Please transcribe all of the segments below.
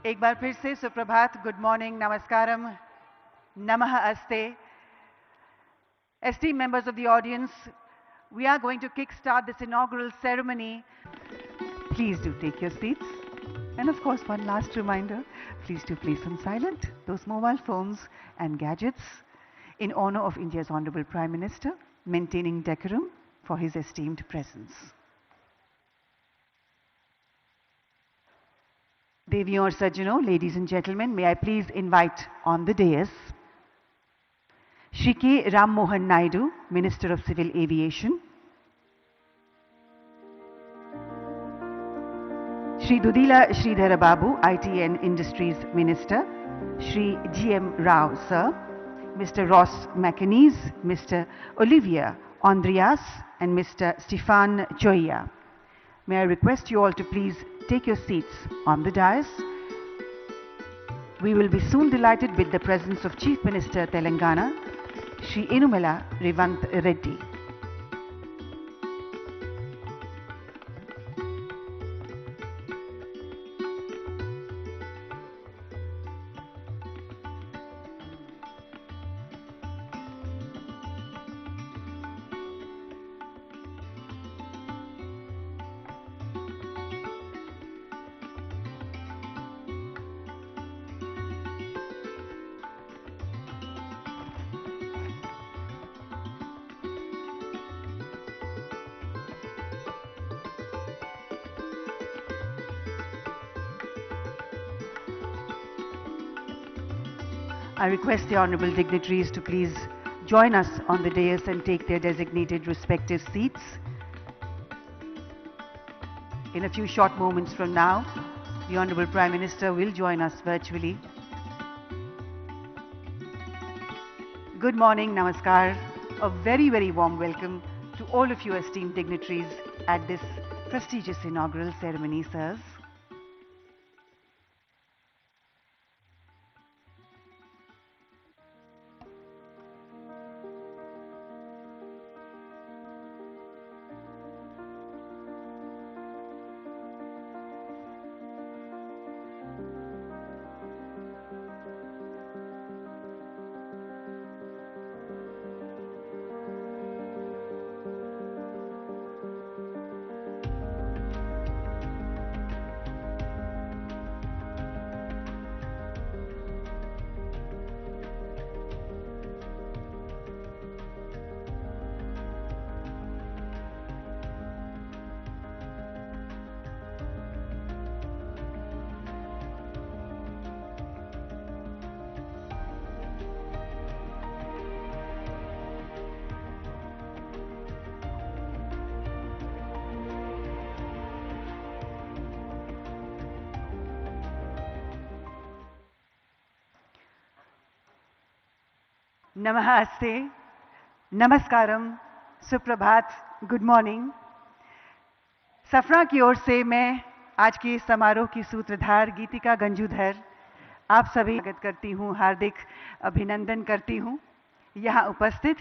एक बार फिर से सुप्रभात, गुड मॉर्निंग, नमस्कारम, नमः अस्ते. Esteemed members of the audience, we are going to kickstart this inaugural ceremony. Please do take your seats. And of course, one last reminder, please do place on silent those mobile phones and gadgets in honor of India's Honorable Prime Minister, maintaining decorum for his esteemed presence. Deviyon aur Sajjanon, ladies and gentlemen, may I please invite on the dais Shri K. Ram Mohan Naidu, Minister of Civil Aviation, Shri Dudila Sridhara Babu, IT and Industries Minister, Shri G.M. Rao, Sir, Mr. Ross McAnees, Mr. Olivia Andreas, and Mr. Stefan Choya. May I request you all to please take your seats on the dais. We will be soon delighted with the presence of Chief Minister Telangana, Shri Inumela Revanth Reddy. I request the honorable dignitaries to please join us on the dais and take their designated respective seats. In a few short moments from now, the Honorable Prime Minister will join us virtually. Good morning, namaskar. A very, very warm welcome to all of you esteemed dignitaries at this prestigious inaugural ceremony, sirs. Namaste, Namaskaram, Suprabhat, Good morning. Safran की ओर से मैं आज के समारोह की सूत्रधार गीतिका गंजूधर आप सभी स्वागत करती हूँ, हार्दिक अभिनंदन करती हूँ. यहाँ उपस्थित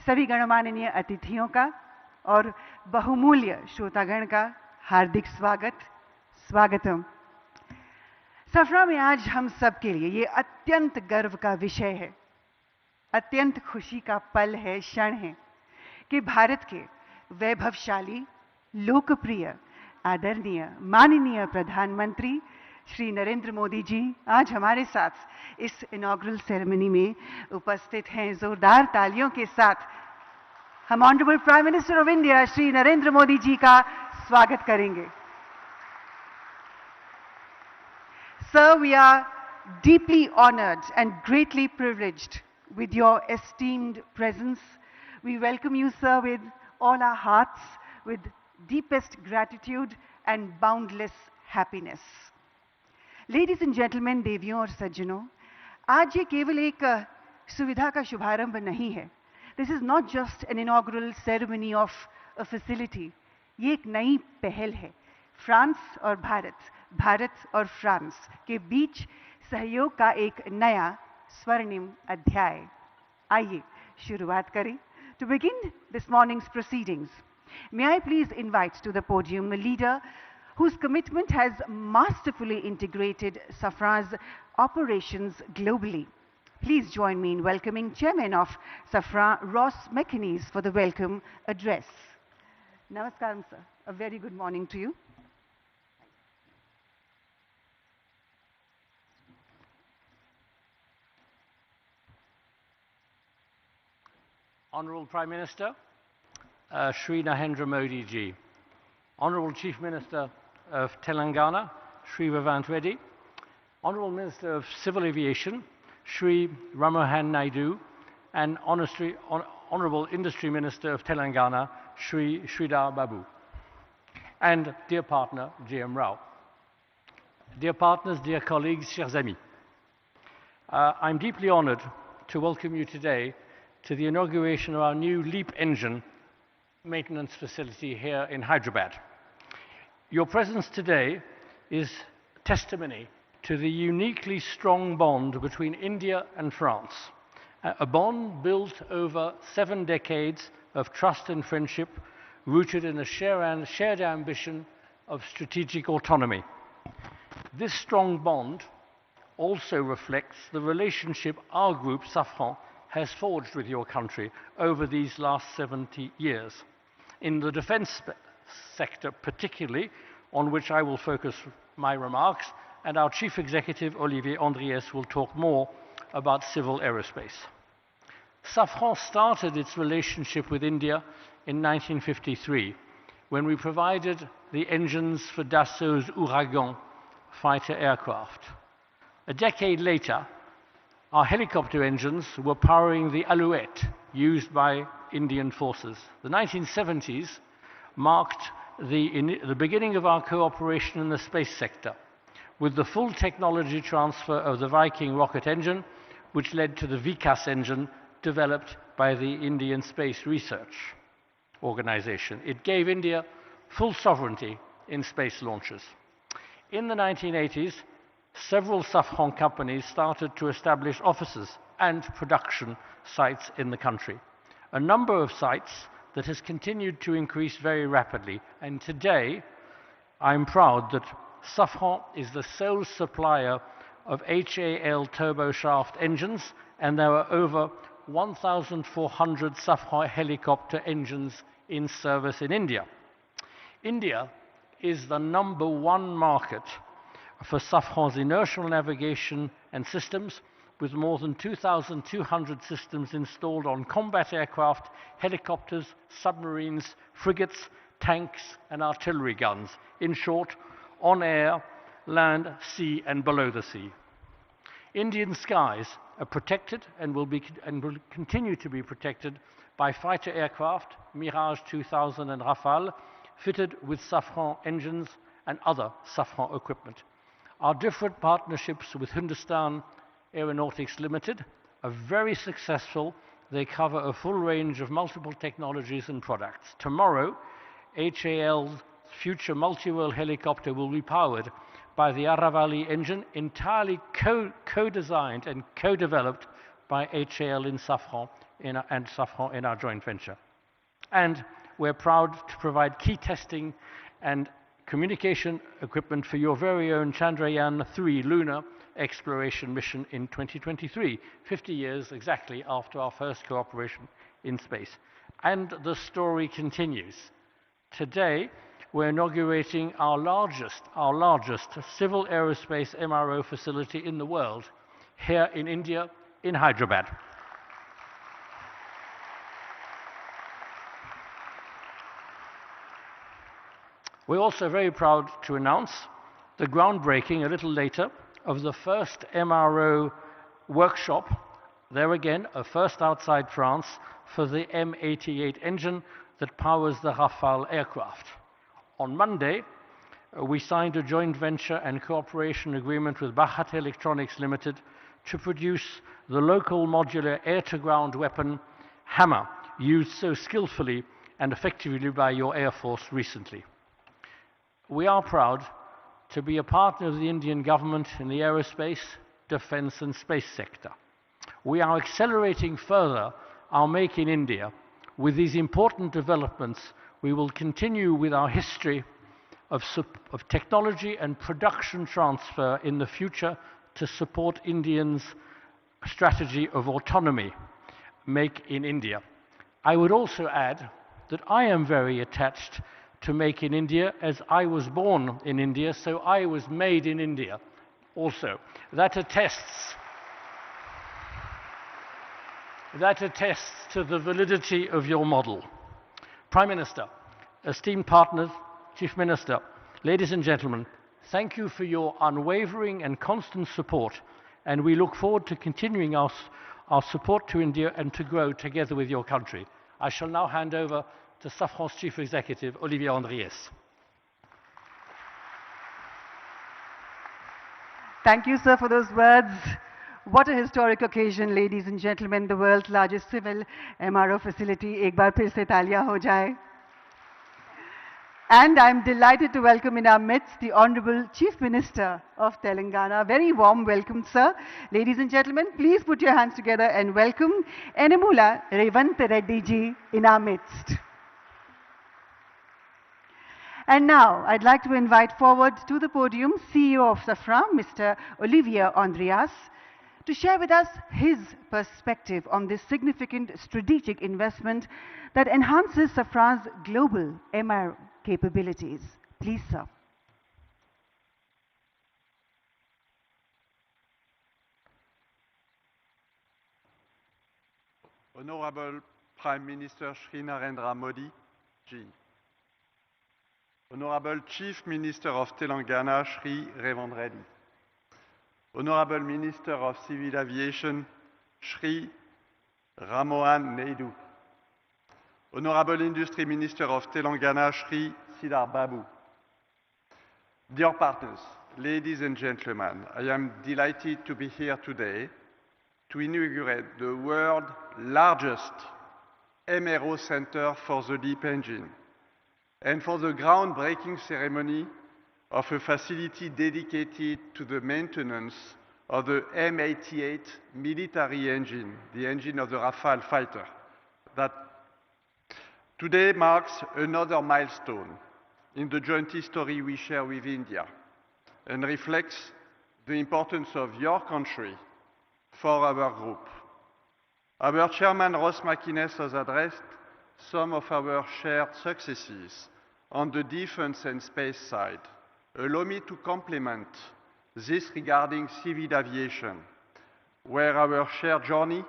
सभी गणमाननीय अतिथियों का और बहुमूल्य श्रोतागण का हार्दिक स्वागतम. सफरा में आज हम सब के लिए ये अत्यंत गर्व का विषय है, अत्यंत खुशी का पल है, क्षण है कि भारत के वैभवशाली, लोकप्रिय, आदरणीय, माननीय प्रधानमंत्री श्री नरेंद्र मोदी जी आज हमारे साथ इस इनॉग्रल सेरेमनी में उपस्थित हैं. जोरदार तालियों के साथ हम honourable prime minister of India Shri Narendra Modi ji का स्वागत करेंगे. Sir, we are deeply honored and greatly privileged with your esteemed presence. We welcome you, sir, with all our hearts, with deepest gratitude and boundless happiness. Ladies and gentlemen, देवियों और सज्जनों, आज ये केवल एक सुविधा का शुभारंभ नहीं है. This is not just an inaugural ceremony of a facility. ये एक नई पहल है. फ्रांस और भारत और फ्रांस के बीच सहयोग का एक नया स्वर्णिम अध्याय. आइए शुरुआत करें. To begin this morning's proceedings, may I please invite to the podium a leader whose commitment has masterfully integrated Safran's operations globally. Please join me in welcoming Chairman of Safran, Ross McInnes, for the welcome address. Namaskaram, sir. A very good morning to you. Honourable Prime Minister, Shri Narendra Modi ji, Honourable Chief Minister of Telangana, Shri Revanth Reddy, Honourable Minister of Civil Aviation, Shri Ramohan Naidu, and Honourable Industry Minister of Telangana, Shri Sridhar Babu, and dear partner, J.M. Rao. Dear partners, dear colleagues, chers amis, I'm deeply honoured to welcome you today to the inauguration of our new LEAP engine maintenance facility here in Hyderabad. Your presence today is testimony to the uniquely strong bond between India and France, a bond built over 7 decades of trust and friendship, rooted in a shared ambition of strategic autonomy. This strong bond also reflects the relationship our group, Safran, has forged with your country over these last 70 years. In the defence sector particularly, on which I will focus my remarks, and our Chief Executive, Olivier Andriès, will talk more about civil aerospace. Safran started its relationship with India in 1953, when we provided the engines for Dassault's Ouragan fighter aircraft. A decade later, our helicopter engines were powering the Alouette used by Indian forces. The 1970s marked the beginning of our cooperation in the space sector, with the full technology transfer of the Viking rocket engine, which led to the Vikas engine developed by the Indian Space Research Organization. It gave India full sovereignty in space launches. In the 1980s, several Safran companies started to establish offices and production sites in the country. A number of sites that has continued to increase very rapidly. And today, I'm proud that Safran is the sole supplier of HAL turboshaft engines, and there are over 1,400 Safran helicopter engines in service in India. India is the #1 market for Safran's inertial navigation and systems, with more than 2,200 systems installed on combat aircraft, helicopters, submarines, frigates, tanks, and artillery guns. In short, on air, land, sea, and below the sea. Indian skies are protected and will continue to be protected by fighter aircraft, Mirage 2000 and Rafale, fitted with Safran engines and other Safran equipment. Our different partnerships with Hindustan Aeronautics Limited are very successful. They cover a full range of multiple technologies and products. Tomorrow, HAL's future multi-role helicopter will be powered by the Aravali engine, entirely co-designed and co-developed by HAL and Safran in our joint venture. And we're proud to provide key testing and communication equipment for your very own Chandrayaan-3 lunar exploration mission in 2023, 50 years exactly after our first cooperation in space. And the story continues. Today, we're inaugurating our largest civil aerospace MRO facility in the world, here in India, in Hyderabad. We're also very proud to announce the groundbreaking a little later of the first MRO workshop, there again, a first outside France, for the M88 engine that powers the Rafale aircraft. On Monday, we signed a joint venture and cooperation agreement with Bharat Electronics Limited to produce the local modular air-to-ground weapon Hammer, used so skillfully and effectively by your Air Force recently. We are proud to be a partner of the Indian government in the aerospace, defense and space sector. We are accelerating further our Make in India. With these important developments, we will continue with our history of technology and production transfer in the future to support Indians' strategy of autonomy, Make in India. I would also add that I am very attached to Make in India, as I was born in India, so I was made in India also. That attests to the validity of your model. Prime Minister, esteemed partners, Chief Minister, ladies and gentlemen, thank you for your unwavering and constant support, and we look forward to continuing our support to India and to grow together with your country. I shall now hand over to Safran's Chief Executive, Olivier Andriès. Thank you, sir, for those words. What a historic occasion, ladies and gentlemen. The world's largest civil MRO facility. Ek baar phir se taaliyan ho jaye. And I'm delighted to welcome in our midst the Honorable Chief Minister of Telangana. Very warm welcome, sir. Ladies and gentlemen, please put your hands together and welcome Enamula Revanth Reddy ji in our midst. And now, I'd like to invite forward to the podium CEO of Safran, Mr. Olivier Andriès, to share with us his perspective on this significant strategic investment that enhances Safran's global MRO capabilities. Please, sir. Honorable Prime Minister Shri Narendra Modi ji, Honorable Chief Minister of Telangana Shri Revanth Reddy, Honorable Minister of Civil Aviation Shri Ramohan Naidu, Honorable Industry Minister of Telangana Shri Siddhar Babu. Dear partners, ladies and gentlemen, I am delighted to be here today to inaugurate the world's largest MRO center for the LEAP engine and for the groundbreaking ceremony of a facility dedicated to the maintenance of the M88 military engine, the engine of the Rafale fighter. That today marks another milestone in the joint history we share with India and reflects the importance of your country for our group. Our chairman, Ross McInnes, has addressed some of our shared successes on the defense and space side. Allow me to complement this regarding civil aviation, where our shared journey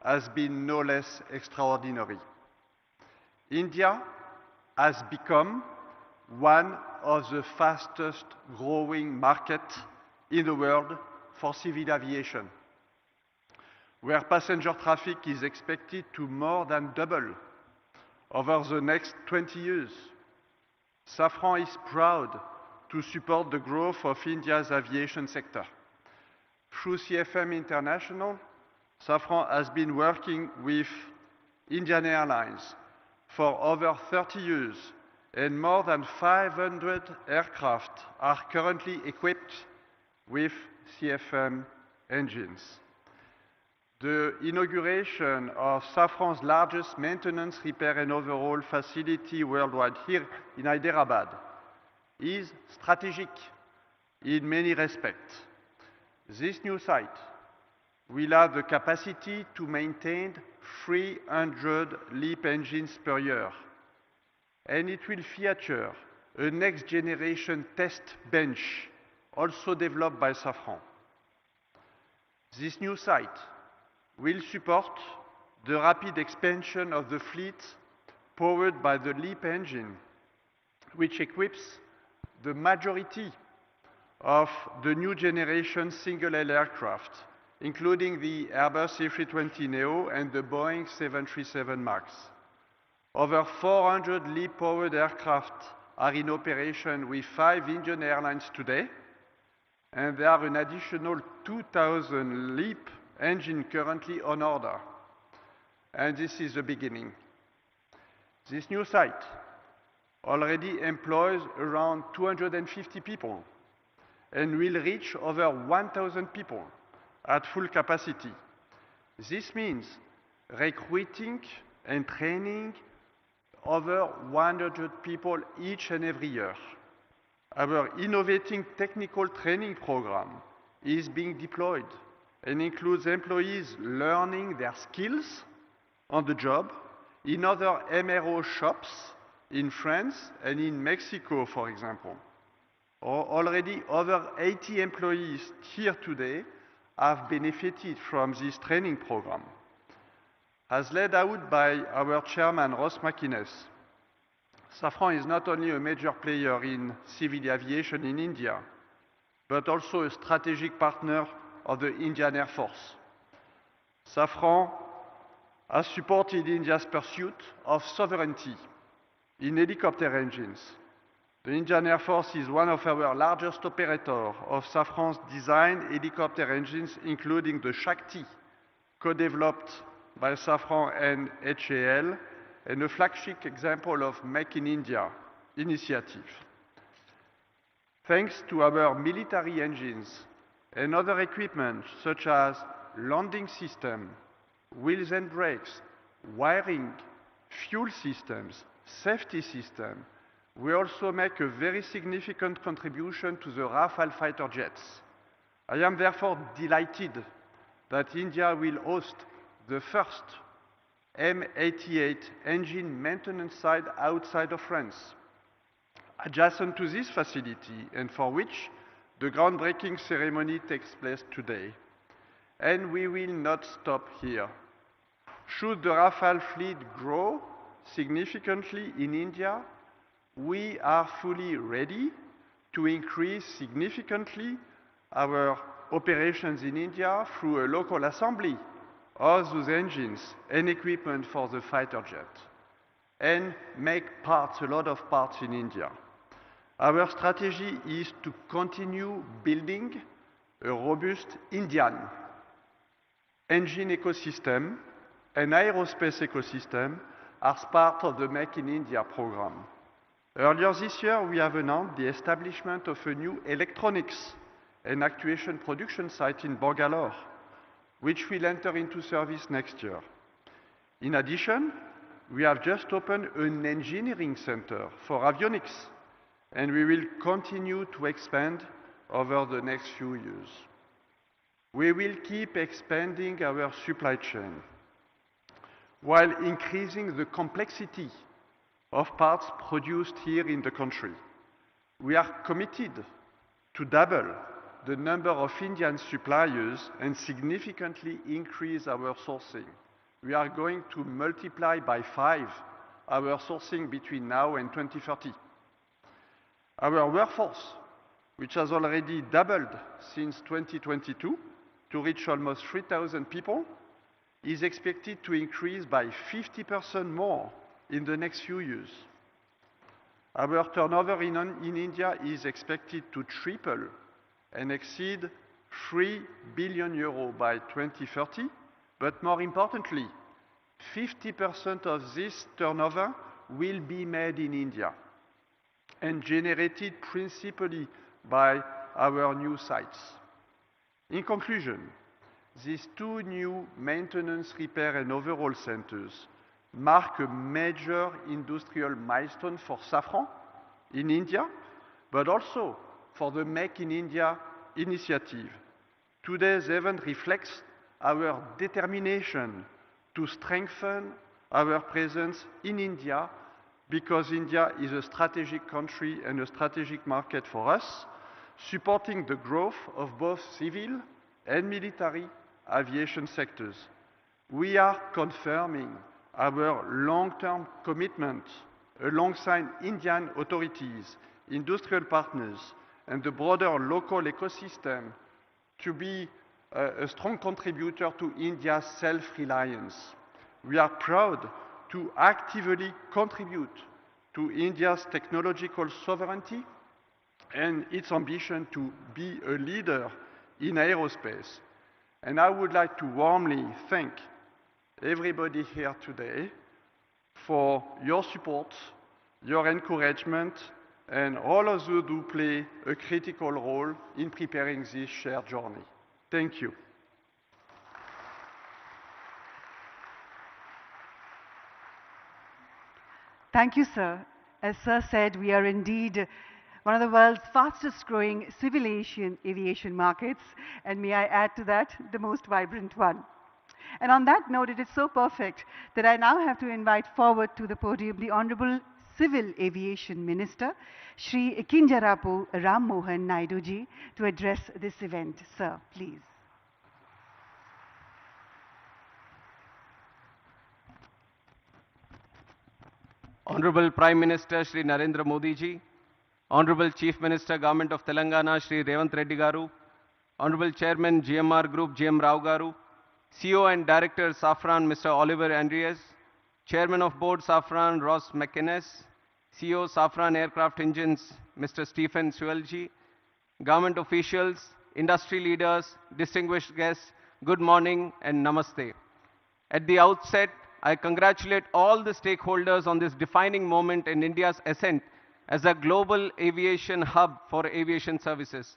has been no less extraordinary. India has become one of the fastest growing markets in the world for civil aviation, where passenger traffic is expected to more than double over the next 20 years. Safran is proud to support the growth of India's aviation sector. Through CFM International, Safran has been working with Indian Airlines for over 30 years, and more than 500 aircraft are currently equipped with CFM engines. The inauguration of Safran's largest maintenance, repair and overhaul facility worldwide here in Hyderabad is strategic in many respects. This new site will have the capacity to maintain 300 LEAP engines per year, and it will feature a next-generation test bench also developed by Safran. This new site will support the rapid expansion of the fleet powered by the LEAP engine, which equips the majority of the new generation single-aisle aircraft, including the Airbus A320neo and the Boeing 737 MAX. Over 400 LEAP-powered aircraft are in operation with 5 Indian airlines today, and there are an additional 2,000 LEAP engines currently on order. And this is the beginning. This new site already employs around 250 people and will reach over 1,000 people at full capacity. This means recruiting and training over 100 people each and every year. Our innovating technical training program is being deployed and includes employees learning their skills on the job in other MRO shops in France and in Mexico, for example. Already over 80 employees here today have benefited from this training program. As laid out by our chairman, Ross McInnes, Safran is not only a major player in civil aviation in India, but also a strategic partner of the Indian Air Force. Safran has supported India's pursuit of sovereignty in helicopter engines. The Indian Air Force is one of our largest operators of Safran's designed helicopter engines, including the Shakti, co-developed by Safran and HAL, and a flagship example of Make in India initiative. Thanks to our military engines and other equipment such as landing system, wheels and brakes, wiring, fuel systems, safety system, we also make a very significant contribution to the Rafale fighter jets. I am therefore delighted that India will host the first M88 engine maintenance site outside of France, adjacent to this facility, and for which the groundbreaking ceremony takes place today. And we will not stop here. Should the Rafale fleet grow significantly in India, we are fully ready to increase significantly our operations in India through a local assembly of those engines and equipment for the fighter jet, and make parts, a lot of parts in India. Our strategy is to continue building a robust Indian engine ecosystem and aerospace ecosystem as part of the Make in India program. Earlier this year, we have announced the establishment of a new electronics and actuation production site in Bangalore, which will enter into service next year. In addition, we have just opened an engineering center for avionics, and we will continue to expand over the next few years. We will keep expanding our supply chain while increasing the complexity of parts produced here in the country. We are committed to double the number of Indian suppliers and significantly increase our sourcing. We are going to multiply by 5 our sourcing between now and 2030. Our workforce, which has already doubled since 2022 to reach almost 3,000 people, is expected to increase by 50% more in the next few years. Our turnover in India is expected to triple and exceed 3 billion euros by 2030, but more importantly, 50% of this turnover will be made in India and generated principally by our new sites. In conclusion, these 2 new maintenance, repair and overhaul centers mark a major industrial milestone for Safran in India, but also for the Make in India initiative. Today's event reflects our determination to strengthen our presence in India, because India is a strategic country and a strategic market for us, supporting the growth of both civil and military aviation sectors. We are confirming our long-term commitment alongside Indian authorities, industrial partners, and the broader local ecosystem to be a strong contributor to India's self-reliance. We are proud to actively contribute to India's technological sovereignty and its ambition to be a leader in aerospace. And I would like to warmly thank everybody here today for your support, your encouragement, and all of you who play a critical role in preparing this shared journey. Thank you. Thank you, sir. As sir said, we are indeed one of the world's fastest growing civil aviation markets, and may I add to that, the most vibrant one. And on that note, it is so perfect that I now have to invite forward to the podium the Honorable Civil Aviation Minister, Shri Kinjarapu Ram Mohan Naidu ji, to address this event. Sir, please. Honorable Prime Minister Shri Narendra Modi ji, Honorable Chief Minister Government of Telangana Shri Revanth Reddy garu, Honorable Chairman GMR Group GM Rao garu, CEO and Director Safran Mr. Oliver Andreas, Chairman of Board Safran Ross McInnes, CEO Safran Aircraft Engines Mr. Stephen Suelji, government officials, industry leaders, distinguished guests, good morning and namaste. At the outset, I congratulate all the stakeholders on this defining moment in India's ascent as a global aviation hub for aviation services.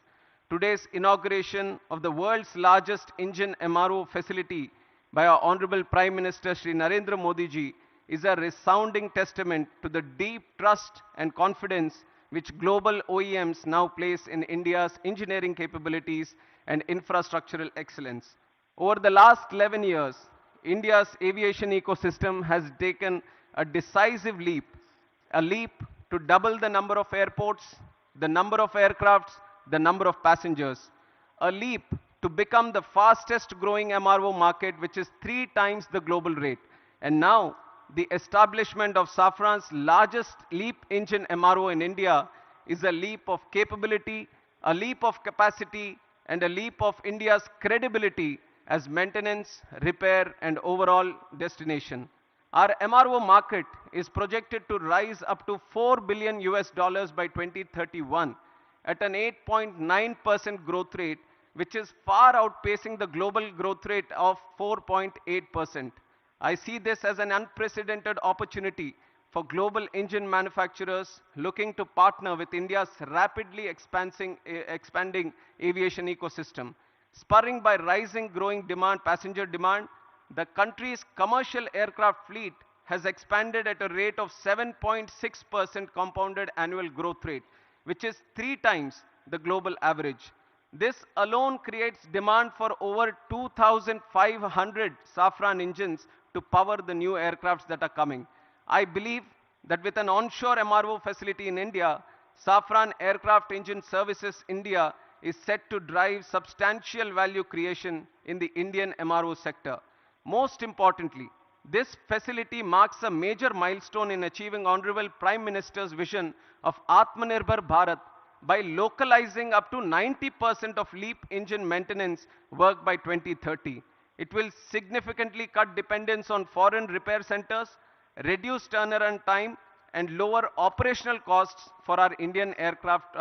Today's inauguration of the world's largest engine MRO facility by our Honorable Prime Minister Shri Narendra Modi ji is a resounding testament to the deep trust and confidence which global OEMs now place in India's engineering capabilities and infrastructural excellence. Over the last 11 years, India's aviation ecosystem has taken a decisive leap, a leap to double the number of airports, the number of aircrafts, the number of passengers, a leap to become the fastest growing MRO market, which is 3 times the global rate. And now, the establishment of Safran's largest LEAP engine MRO in India is a leap of capability, a leap of capacity, and a leap of India's credibility as maintenance, repair, and overall destination. Our MRO market is projected to rise up to $4 billion by 2031 at an 8.9% growth rate, which is far outpacing the global growth rate of 4.8%. I see this as an unprecedented opportunity for global engine manufacturers looking to partner with India's rapidly expanding aviation ecosystem. Spurring by rising growing demand, passenger demand, the country's commercial aircraft fleet has expanded at a rate of 7.6% compounded annual growth rate, which is 3 times the global average. This alone creates demand for over 2,500 Safran engines to power the new aircrafts that are coming. I believe that with an onshore MRO facility in India, Safran Aircraft Engine Services India is set to drive substantial value creation in the Indian MRO sector. Most importantly, this facility marks a major milestone in achieving Honorable Prime Minister's vision of Atmanirbhar Bharat by localizing up to 90% of LEAP engine maintenance work by 2030. It will significantly cut dependence on foreign repair centers, reduce turnaround time, and lower operational costs for our Indian aircraft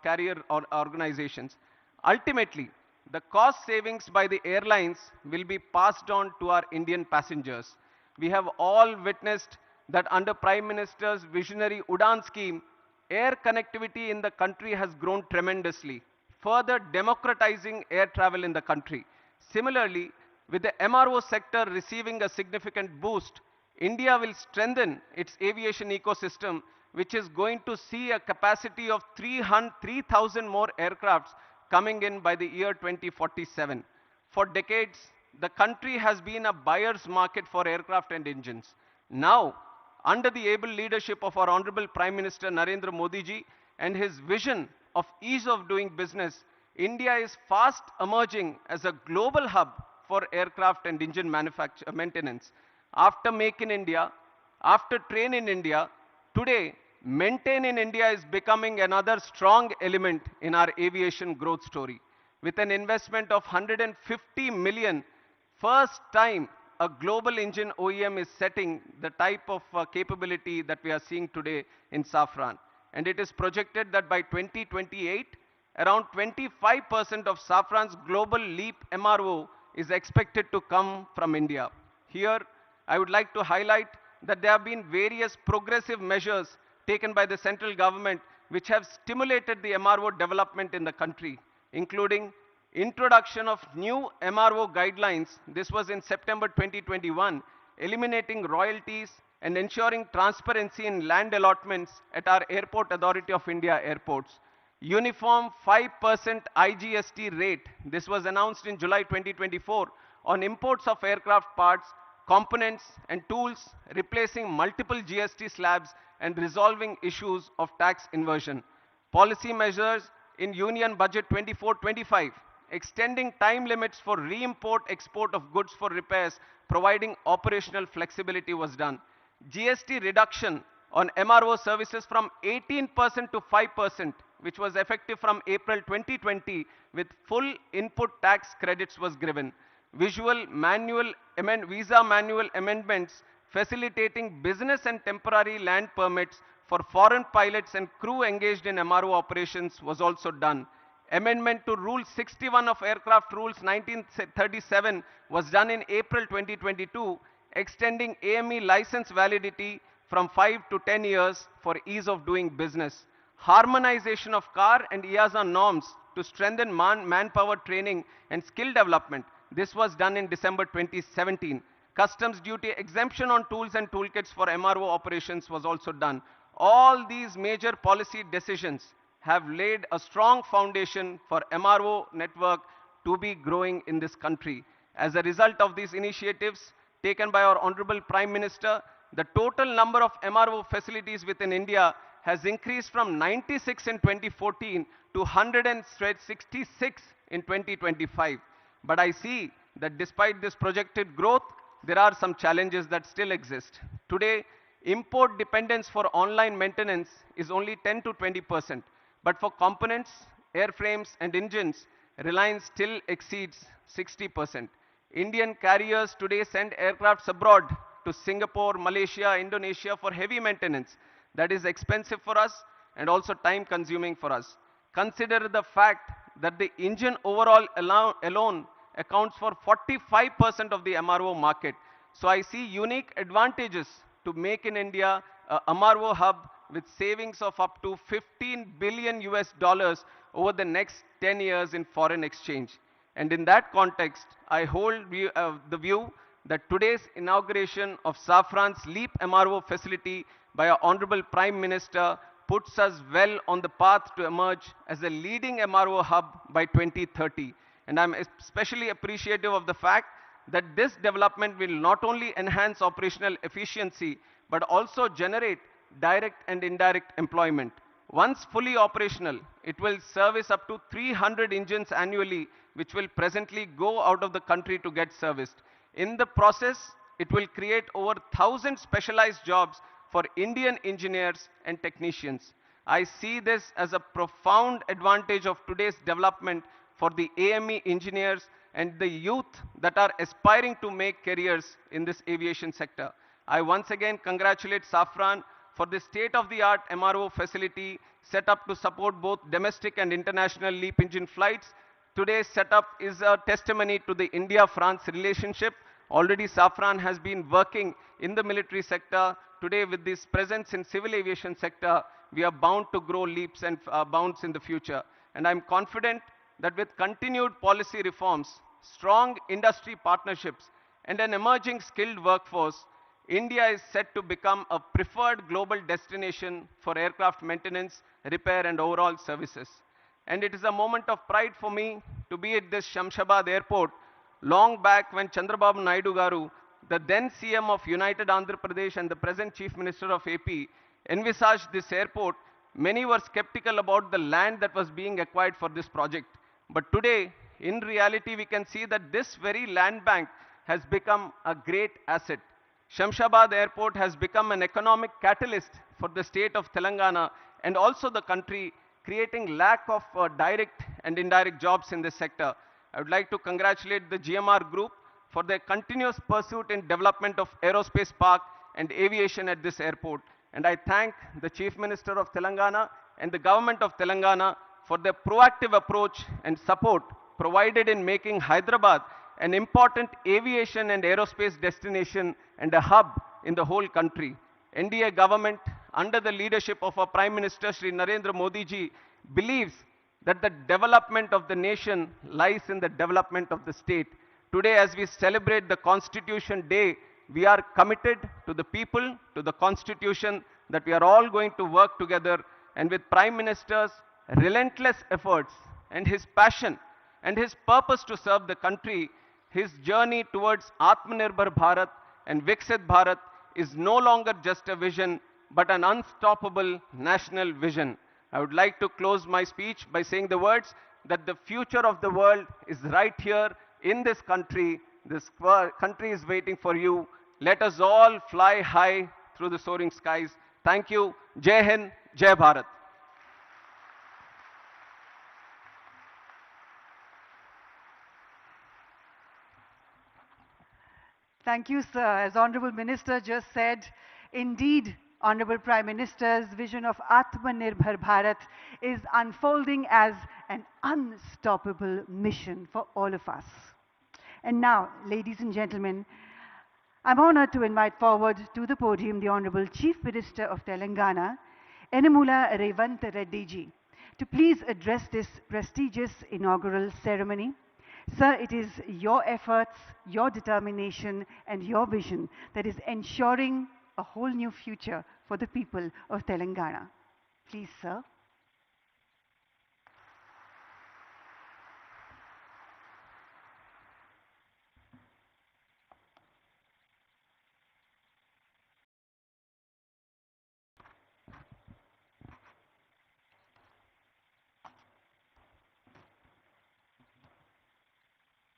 carrier organizations. Ultimately, the cost savings by the airlines will be passed on to our Indian passengers. We have all witnessed that under Prime Minister's visionary UDAN scheme, air connectivity in the country has grown tremendously, further democratizing air travel in the country. Similarly, with the MRO sector receiving a significant boost, India will strengthen its aviation ecosystem, which is going to see a capacity of 3,000 more aircrafts coming in by the year 2047. For decades, the country has been a buyer's market for aircraft and engines. Now, under the able leadership of our Honorable Prime Minister Narendra Modi ji and his vision of ease of doing business, India is fast emerging as a global hub for aircraft and engine maintenance. After Make in India, after Train in India, today Maintain in India is becoming another strong element in our aviation growth story. With an investment of 150 million, first time a global engine OEM is setting the type of capability that we are seeing today in Safran. And it is projected that by 2028, around 25% of Safran's global LEAP MRO is expected to come from India. Here, I would like to highlight that there have been various progressive measures taken by the central government which have stimulated the MRO development in the country, including introduction of new MRO guidelines. This was in September 2021, eliminating royalties, and ensuring transparency in land allotments at our Airport Authority of India airports. Uniform 5% IGST rate, this was announced in July 2024, on imports of aircraft parts, components and tools, replacing multiple GST slabs and resolving issues of tax inversion. Policy measures in Union Budget 24-25, extending time limits for re-import export of goods for repairs, providing operational flexibility was done. GST reduction on MRO services from 18% to 5%, which was effective from April 2020, with full input tax credits was given. Visa manual amendments facilitating business and temporary land permits for foreign pilots and crew engaged in MRO operations was also done. Amendment to Rule 61 of Aircraft Rules 1937 was done in April 2022, extending AME license validity from 5 to 10 years for ease of doing business. Harmonization of CAR and EASA norms to strengthen manpower training and skill development. This was done in December 2017. Customs duty exemption on tools and toolkits for MRO operations was also done. All these major policy decisions have laid a strong foundation for MRO network to be growing in this country. As a result of these initiatives taken by our Honorable Prime Minister, the total number of MRO facilities within India has increased from 96 in 2014 to 166 in 2025. But I see that despite this projected growth, there are some challenges that still exist. Today, import dependence for online maintenance is only 10 to 20%. But for components, airframes and engines, reliance still exceeds 60%. Indian carriers today send aircrafts abroad to Singapore, Malaysia, Indonesia for heavy maintenance. That is expensive for us and also time consuming for us. Consider the fact that the engine overall alone accounts for 45% of the MRO market. So I see unique advantages to make in India a MRO hub with savings of up to $15 billion over the next 10 years in foreign exchange. And in that context, I hold the view that today's inauguration of Safran's LEAP MRO facility by our Honorable Prime Minister puts us well on the path to emerge as a leading MRO hub by 2030. And I'm especially appreciative of the fact that this development will not only enhance operational efficiency, but also generate direct and indirect employment. Once fully operational, it will service up to 300 engines annually, which will presently go out of the country to get serviced. In the process, it will create over 1,000 specialized jobs for Indian engineers and technicians. I see this as a profound advantage of today's development for the AME engineers and the youth that are aspiring to make careers in this aviation sector. I once again congratulate Safran for the state-of-the-art MRO facility set up to support both domestic and international LEAP engine flights. Today's setup is a testimony to the India-France relationship. Already Safran has been working in the military sector. Today, with this presence in civil aviation sector, we are bound to grow leaps and bounds in the future. And I'm confident that with continued policy reforms, strong industry partnerships, and an emerging skilled workforce, India is set to become a preferred global destination for aircraft maintenance, repair, and overall services. And it is a moment of pride for me to be at this Shamshabad airport. Long back when Chandrababu Naidu Garu, the then CM of United Andhra Pradesh and the present Chief Minister of AP, envisaged this airport, many were skeptical about the land that was being acquired for this project. But today, in reality, we can see that this very land bank has become a great asset. Shamshabad Airport has become an economic catalyst for the state of Telangana and also the country, creating lack of direct and indirect jobs in this sector. I would like to congratulate the GMR Group for their continuous pursuit in development of aerospace park and aviation at this airport. And I thank the Chief Minister of Telangana and the government of Telangana for their proactive approach and support provided in making Hyderabad an important aviation and aerospace destination and a hub in the whole country. NDA government, under the leadership of our Prime Minister Shri Narendra Modi ji, believes that the development of the nation lies in the development of the state. Today, as we celebrate the Constitution Day, we are committed to the people, to the constitution, that we are all going to work together, and with Prime Minister's relentless efforts and his passion and his purpose to serve the country, his journey towards Atmanirbhar Bharat and Viksit Bharat is no longer just a vision, but an unstoppable national vision. I would like to close my speech by saying the words that the future of the world is right here in this country. This country is waiting for you. Let us all fly high through the soaring skies. Thank you. Jai Hind, Jai Bharat. Thank you, sir. As Honorable Minister just said, indeed, Honorable Prime Minister's vision of Atmanirbhar Bharat is unfolding as an unstoppable mission for all of us. And now, ladies and gentlemen, I'm honored to invite forward to the podium the Honorable Chief Minister of Telangana, Enamula Revanth Reddy ji, to please address this prestigious inaugural ceremony. Sir, it is your efforts, your determination, and your vision that is ensuring a whole new future for the people of Telangana. Please, sir.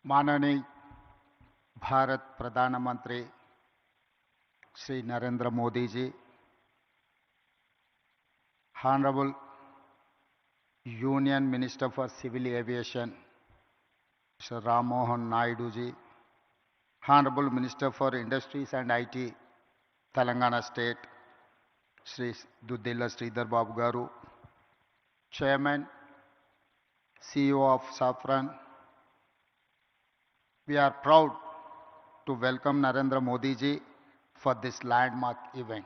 माननीय भारत प्रधानमंत्री श्री नरेंद्र मोदी जी, Honorable Union Minister for Civil Aviation Sir Ram Mohan Naidu ji, Honorable Minister for Industries and IT Telangana State Sri Duddilla Sridhar Babu Garu, Chairman CEO of Safran, we are proud to welcome Narendra Modi ji for this landmark event.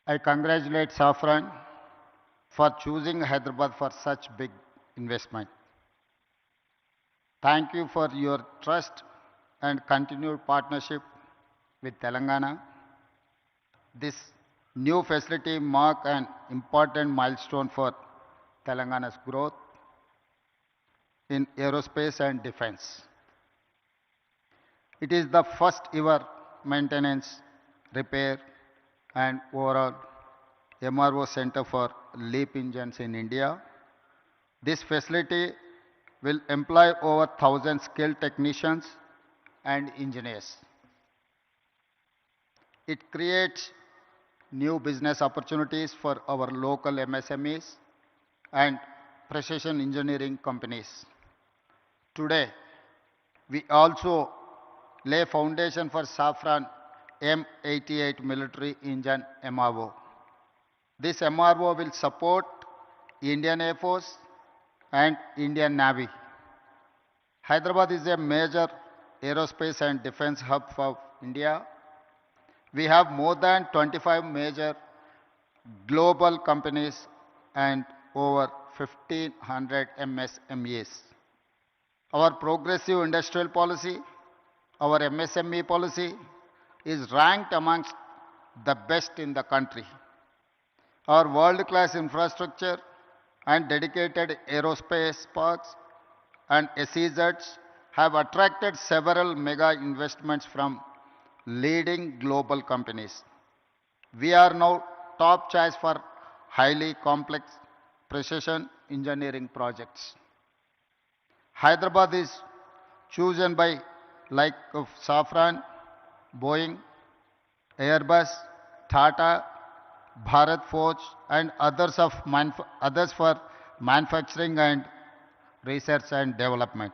I congratulate Safran for choosing Hyderabad for such big investment. Thank you for your trust and continued partnership with Telangana. This new facility marks an important milestone for Telangana's growth in aerospace and defense. It is the first ever maintenance, repair, and overall MRO center for LEAP engines in India. This facility will employ over 1,000 skilled technicians and engineers. It creates new business opportunities for our local MSMEs and precision engineering companies. Today, we also lay foundation for Safran M88 military engine MRO. This MRO will support Indian Air Force and Indian Navy. Hyderabad is a major aerospace and defense hub for India. We have more than 25 major global companies and over 1,500 MSMEs. Our progressive industrial policy, our MSME policy, is ranked amongst the best in the country. Our world-class infrastructure and dedicated aerospace parks and SEZs have attracted several mega investments from leading global companies. We are now top choice for highly complex precision engineering projects. Hyderabad is chosen by like of Safran, Boeing, Airbus, Tata, Bharat Forge, and others for manufacturing and research and development.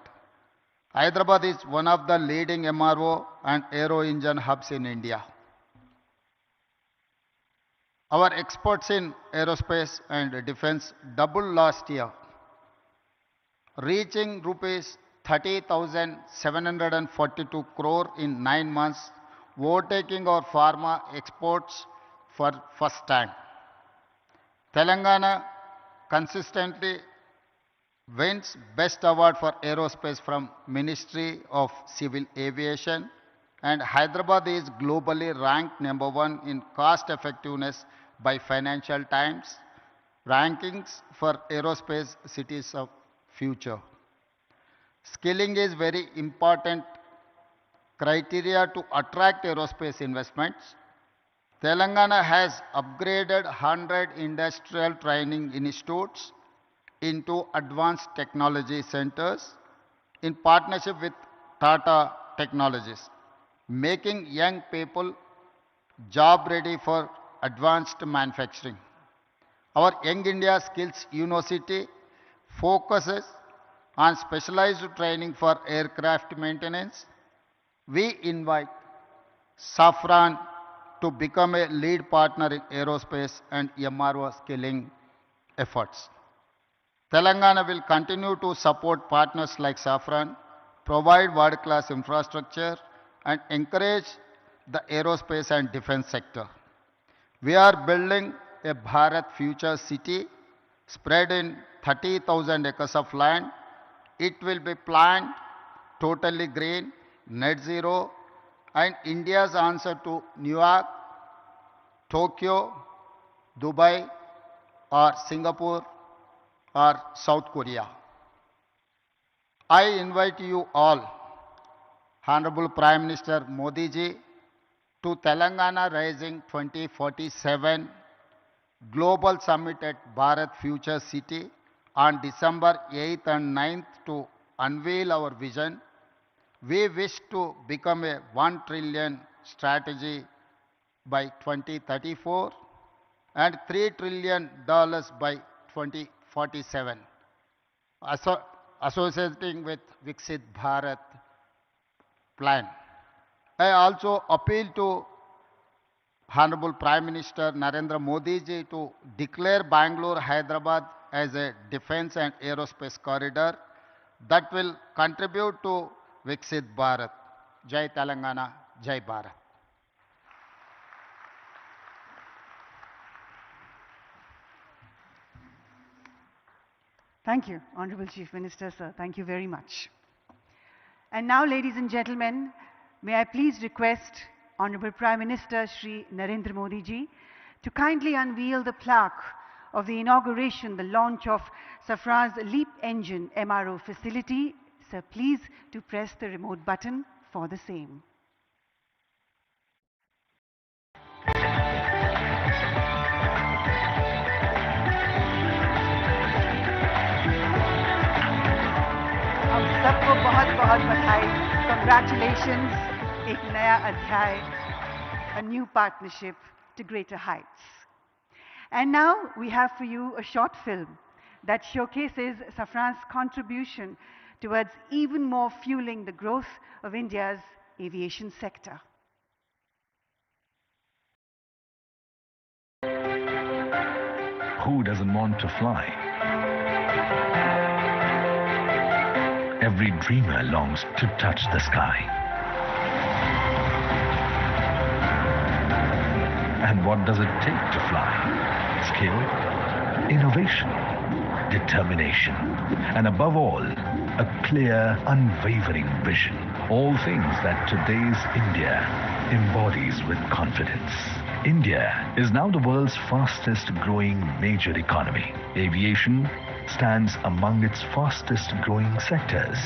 Hyderabad is one of the leading MRO and aero engine hubs in India. Our exports in aerospace and defense doubled last year, reaching rupees 30,742 crore in 9 months, overtaking our pharma exports for first time. Telangana consistently wins Best Award for Aerospace from Ministry of Civil Aviation and Hyderabad is globally ranked number 1 in cost effectiveness by Financial Times rankings for aerospace cities of future. Skilling is very important criteria to attract aerospace investments. Telangana has upgraded 100 industrial training institutes into advanced technology centers in partnership with Tata Technologies, making young people job ready for advanced manufacturing. Our Young India Skills University focuses on specialized training for aircraft maintenance. We invite Safran to become a lead partner in aerospace and MRO skilling efforts. Telangana will continue to support partners like Safran, provide world-class infrastructure, and encourage the aerospace and defense sector. We are building a Bharat Future City spread in 30,000 acres of land. It will be planned totally green, net zero, and India's answer to New York, Tokyo, Dubai, or Singapore, or South Korea. I invite you all, Honorable Prime Minister Modi ji, to Telangana Rising 2047 Global Summit at Bharat Future City on December 8th and 9th to unveil our vision. We wish to become a $1 trillion strategy by 2034 and $3 trillion by 2047, associating with Viksit Bharat plan. I also appeal to Honorable Prime Minister Narendra Modi ji to declare Bangalore, Hyderabad as a defense and aerospace corridor that will contribute to Viksit Bharat. Jai Telangana, Jai Bharat. Thank you, Honorable Chief Minister, sir. Thank you very much. And now, ladies and gentlemen, may I please request Honorable Prime Minister Shri Narendra Modi ji to kindly unveil the plaque of the inauguration, the launch of Safran's LEAP engine MRO facility. Sir, please to press the remote button for the same. हम सबको बहुत बहुत बधाई. Congratulations. एक नया अध्याय, a new partnership to greater heights. And now we have for you a short film that showcases Safran's contribution towards even more fueling the growth of India's aviation sector. Who doesn't want to fly? Every dreamer longs to touch the sky. And what does it take to fly? Skill, innovation, determination, and above all, a clear, unwavering vision. All things that today's India embodies with confidence. India is now the world's fastest growing major economy. Aviation stands among its fastest growing sectors.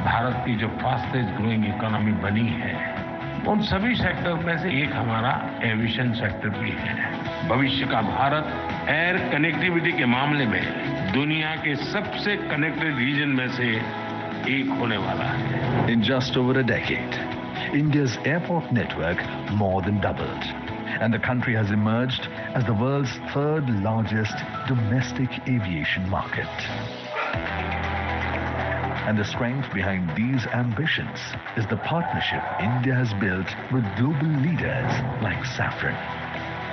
Bharat की जो fastest growing economy बनी है, उन सभी sector में से एक हमारा एविएशन सेक्टर भी है. भविष्य का भारत एयर कनेक्टिविटी के मामले में दुनिया के सबसे कनेक्टेड रीजन में से एक होने वाला है. In just over a decade, India's airport network more than doubled, and the country has emerged as the world's third largest domestic aviation market. And the strength behind these ambitions is the partnership India has built with global leaders like Safran.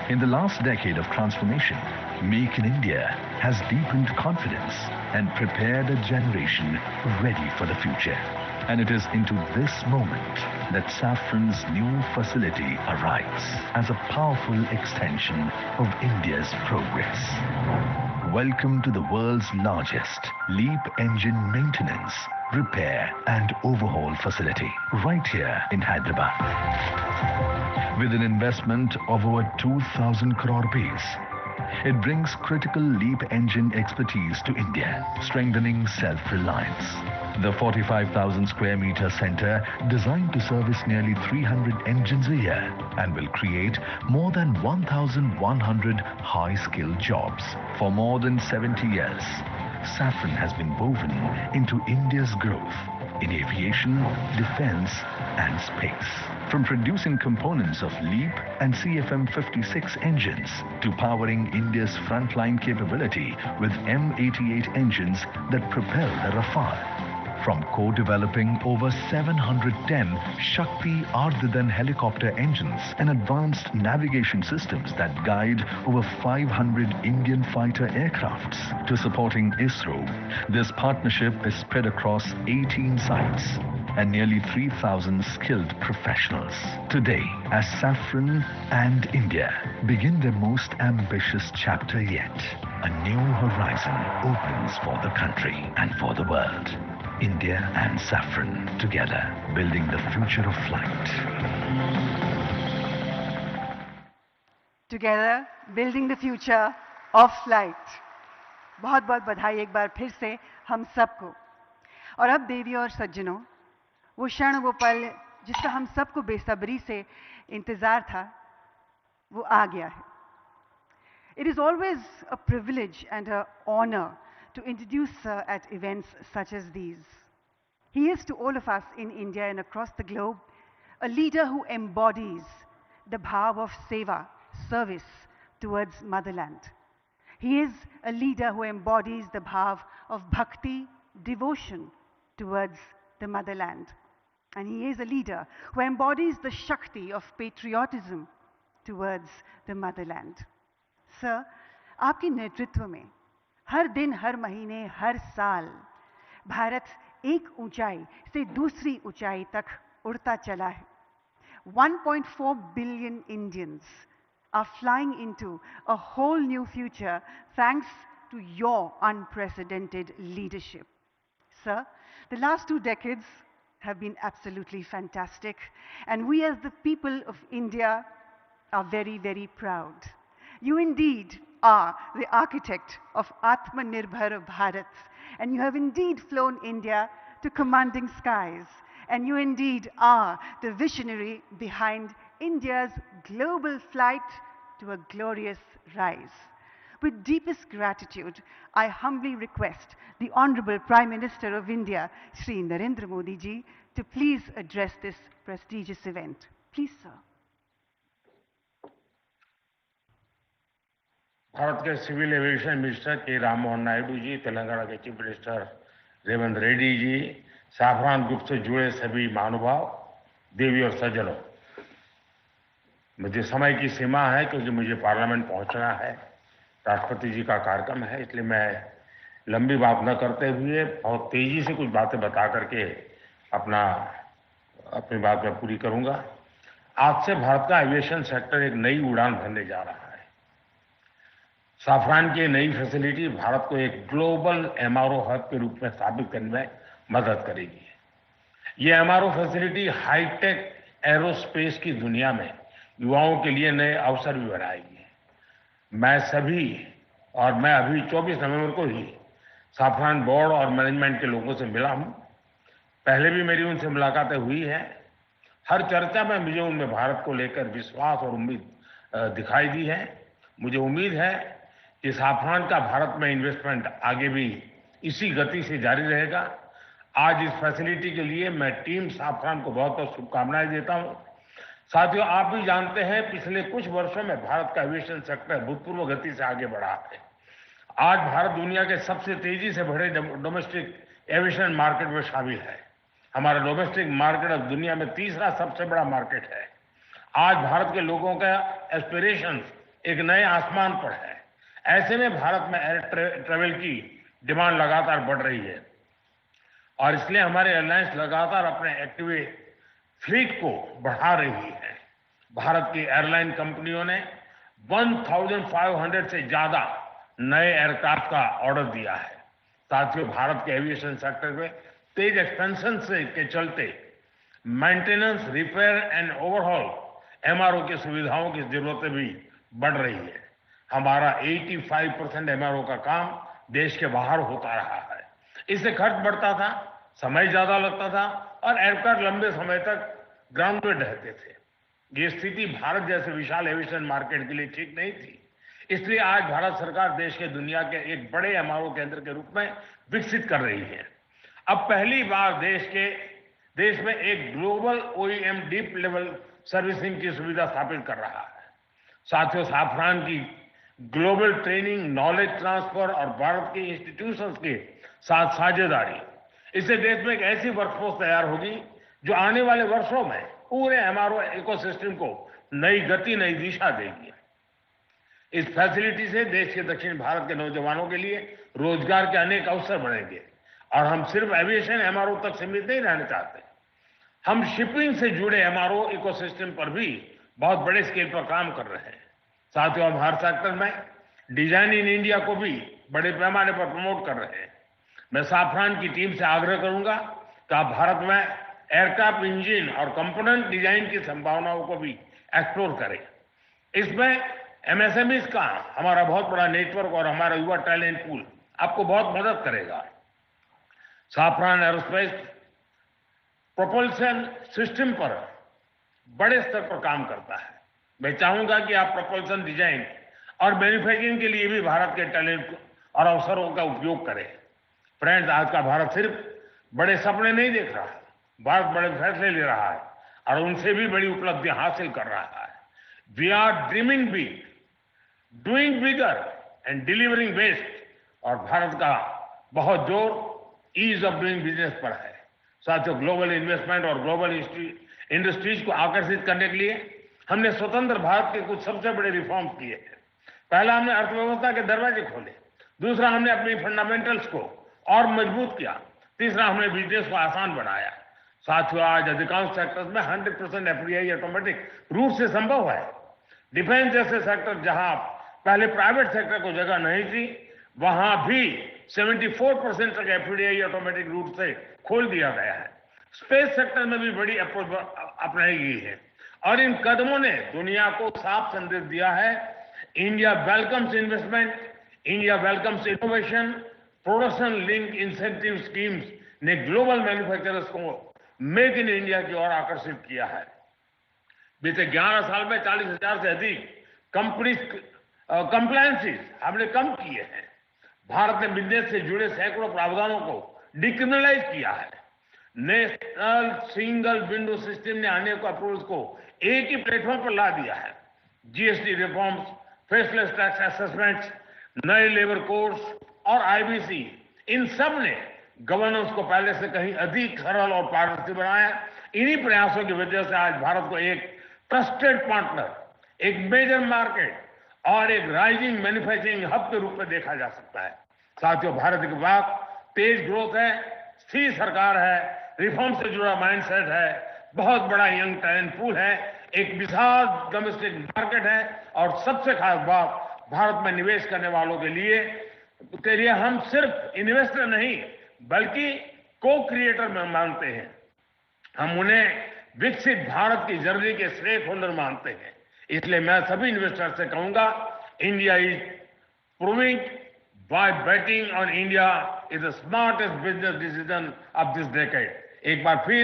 In the last decade of transformation, Make in India has deepened confidence and prepared a generation ready for the future. And it is into this moment that Safran's new facility arrives as a powerful extension of India's progress. Welcome to the world's largest LEAP engine maintenance repair and overhaul facility right here in Hyderabad. With an investment of over 2,000 crore rupees, it brings critical LEAP engine expertise to India, strengthening self-reliance. The 45,000 square meter center, designed to service nearly 300 engines a year and will create more than 1,100 high-skilled jobs. For more than 70 years, Safran has been woven into India's growth in aviation, defense and space. From producing components of LEAP and CFM56 engines to powering India's frontline capability with M88 engines that propel the Rafale. From co-developing over 710 Shakti Ardhadan helicopter engines and advanced navigation systems that guide over 500 Indian fighter aircrafts to supporting ISRO, this partnership is spread across 18 sites and nearly 3,000 skilled professionals. Today, as Safran and India begin their most ambitious chapter yet, a new horizon opens for the country and for the world. India and Safran together, building the future of flight. Together, building the future of flight. बहुत बहुत बधाई एक बार फिर से हम सबको। और अब देवी और सज्जनों, वो क्षण वो पल जिसका हम सबको बेसब्री से इंतजार था, वो आ गया है। It is always a privilege and an honor to introduce Sir at events such as these. He is to all of us in India and across the globe a leader who embodies the bhav of seva, service towards motherland. He is a leader who embodies the bhav of bhakti, devotion towards the motherland. And he is a leader who embodies the shakti of patriotism towards the motherland. Sir, आपके नेतृत्व में हर दिन, हर महीने, हर साल भारत एक ऊंचाई से दूसरी ऊंचाई तक उड़ता चला है. 1.4 billion Indians are flying into a whole new future thanks to your unprecedented leadership. Sir, the last 2 decades have been absolutely fantastic, and we as the people of India are very, very proud. You indeed are the architect of Atmanirbhar Bharat, and you have indeed flown India to commanding skies, and you indeed are the visionary behind India's global flight to a glorious rise. With deepest gratitude, I humbly request the Honorable Prime Minister of India, Shri Narendra Modi ji, to please address this prestigious event. Please, sir. Bharat के civil aviation minister के राममोहन नायडू जी, तेलंगाना के chief minister Revanth Reddy ji, Safran group से जुड़े सभी महानुभाव, देवी और सज्जनों, मुझे समय की सीमा है क्योंकि मुझे पार्लियामेंट पहुंचना है, राष्ट्रपति जी का कार्यक्रम है, इसलिए मैं लंबी बात न करते हुए बहुत तेजी से कुछ बातें बता करके अपनी बात मैं पूरी करूंगा। आज से भारत का एविएशन सेक्टर एक नई उड़ान भरने जा रहा है। साफरान की नई फैसिलिटी भारत को एक ग्लोबल एमआरओ हब के रूप में स्थापित करने में मदद करेगी। ये एमआरओ फैसिलिटी हाईटेक एरोस्पेस की दुनिया में युवाओं के लिए नए अवसर भी बनाएगी। मैं अभी 24 नवंबर को ही साफरान बोर्ड और मैनेजमेंट के लोगों से मिला हूं। पहले भी मेरी उनसे मुलाकातें हुई हैं। हर चर्चा में मुझे उनमें भारत को लेकर विश्वास और उम्मीद दिखाई दी है। मुझे उम्मीद है कि साफरान का भारत में इन्वेस्टमेंट आगे भी इसी गति से जारी रहेगा। आज इस फैसिलिटी के लिए मैं टीम साफरान को बहुत बहुत शुभकामनाएं देता हूं। साथियों, आप भी जानते हैं पिछले कुछ वर्षों में भारत का एविएशन सेक्टर भूतपूर्व गति से आगे बढ़ा है। आज भारत दुनिया के सबसे तेजी से बढ़े डोमेस्टिक एविएशन मार्केट में शामिल है। हमारा डोमेस्टिक मार्केट अब दुनिया में तीसरा सबसे बड़ा मार्केट है। आज भारत के लोगों का एस्पिरेशंस एक नए आसमान पर है। ऐसे में भारत में एयर ट्रेवल की डिमांड लगातार बढ़ रही है और इसलिए हमारे एयरलाइंस लगातार अपने एक्टिव फ्लीट को बढ़ा रही है। भारत की एयरलाइन कंपनियों ने 1500 से ज्यादा नए एयरक्राफ्ट का ऑर्डर दिया है। साथियों, भारत के एविएशन सेक्टर में तेज एक्सपेंशन से के चलते maintenance, repair and overhaul MRO की सुविधाओं की जरूरतें भी बढ़ रही है। हमारा 85% एमआरओ का काम देश के बाहर होता रहा है। इससे खर्च बढ़ता था, समय ज्यादा लगता था और एयरक्राफ्ट लंबे समय तक ग्राउंड में रहते थे। ये स्थिति भारत जैसे विशाल एविएशन मार्केट के लिए ठीक नहीं थी। इसलिए आज भारत सरकार देश के दुनिया के एक बड़े एमआरओ केंद्र के रूप में विकसित कर रही है। अब पहली बार देश में एक global OEM deep level servicing की सुविधा स्थापित कर रहा है। साथियों, साफरान की ग्लोबल ट्रेनिंग, नॉलेज ट्रांसफर और भारत के इंस्टीट्यूशंस के साथ साझेदारी, इससे देश में एक ऐसी वर्कफोर्स तैयार होगी जो आने वाले वर्षों में पूरे एमआरओ इकोसिस्टम को नई गति, नई दिशा देगी। इस फैसिलिटी से देश के दक्षिण भारत के नौजवानों के लिए रोजगार के अनेक अवसर बढ़ेंगे और हम सिर्फ एविएशन एमआरओ तक सीमित नहीं रहना चाहते। हम शिपिंग से जुड़े एमआरओ इकोसिस्टम पर भी बहुत बड़े स्केल पर काम कर रहे हैं। साथियों, हम हर सेक्टर में डिजाइन इन इंडिया को भी बड़े पैमाने पर प्रमोट कर रहे हैं। मैं साफरान की टीम से आग्रह करूंगा कि आप भारत में एयरक्राफ्ट इंजन और कंपोनेंट डिजाइन की संभावनाओं को भी एक्सप्लोर करें। इसमें एमएसएमईज का हमारा बहुत बड़ा नेटवर्क और हमारा युवा टैलेंट पूल आपको बहुत मदद करेगा। साफरान एरोस्पेस प्रोपल्शन सिस्टम पर बड़े स्तर पर काम करता है। मैं चाहूंगा कि आप प्रोपल्शन डिजाइन और मैन्युफैक्चरिंग के लिए भी भारत के टैलेंट और अवसरों का उपयोग करें। फ्रेंड्स, आज का भारत सिर्फ बड़े सपने नहीं देख रहा है, भारत बड़े फैसले ले रहा है और उनसे भी बड़ी उपलब्धि हासिल कर रहा है। We are dreaming big, doing bigger and delivering best. और भारत का बहुत जोर ईज ऑफ डूइंग बिजनेस पर है। साथियों, ग्लोबल इन्वेस्टमेंट और ग्लोबल इंडस्ट्रीज को आकर्षित करने के लिए हमने स्वतंत्र भारत के कुछ सबसे बड़े रिफॉर्म्स किए हैं। पहला, हमने अर्थव्यवस्था के दरवाजे खोले। दूसरा, हमने अपनी फंडामेंटल्स को और मजबूत किया। तीसरा, हमने बिजनेस को आसान बनाया। साथियों, आज अधिकांश सेक्टर्स में 100% एफडीआई ऑटोमेटिक रूट से संभव है। डिफेंस जैसे सेक्टर जहां पहले प्राइवेट सेक्टर को जगह नहीं थी, वहां भी 74% तक एफडीआई ऑटोमेटिक रूट से खोल दिया गया है। स्पेस सेक्टर में भी बड़ी अप्रोच अपनाई गई है और इन कदमों ने दुनिया को साफ संदेश दिया है, India welcomes investment, India welcomes innovation. Production link incentive schemes ने ग्लोबल मैन्युफैक्चरर्स को मेक इन इंडिया की ओर आकर्षित किया है। बीते 11 साल में 40,000 से अधिक कंप्लायंसेस हमने कम किए हैं। भारत ने बिजनेस से जुड़े सैकड़ों प्रावधानों को डिक्रिमिनलाइज किया है। नेशनल सिंगल विंडो सिस्टम ने अनेक अप्रूवल्स को एक ही प्लेटफॉर्म पर ला दिया है। GST reforms, faceless tax assessments, नए लेबर कोड्स और आईबीसी, इन सब ने गवर्नेंस को पहले से कहीं अधिक सरल और पारदर्शी बनाया। इन्हीं प्रयासों की वजह से आज भारत को एक ट्रस्टेड पार्टनर, एक मेजर मार्केट और एक राइजिंग मैन्युफैक्चरिंग हब के रूप में देखा जा सकता है। साथियों, भारत के पास तेज ग्रोथ है, स्थिर सरकार है, रिफॉर्म से जुड़ा माइंडसेट है, बहुत बड़ा यंग टैलेंट पूल है, एक विशाल डोमेस्टिक मार्केट है और सबसे खास बात, भारत में निवेश करने वालों के लिए हम सिर्फ इन्वेस्टर नहीं बल्कि को क्रिएटर में मानते हैं। हम उन्हें विकसित भारत की जर्नी के स्टेक होल्डर मानते हैं। इसलिए मैं सभी इन्वेस्टर से कहूंगा, India is proving by betting on India is the smartest business decision of this decade. एक बार फिर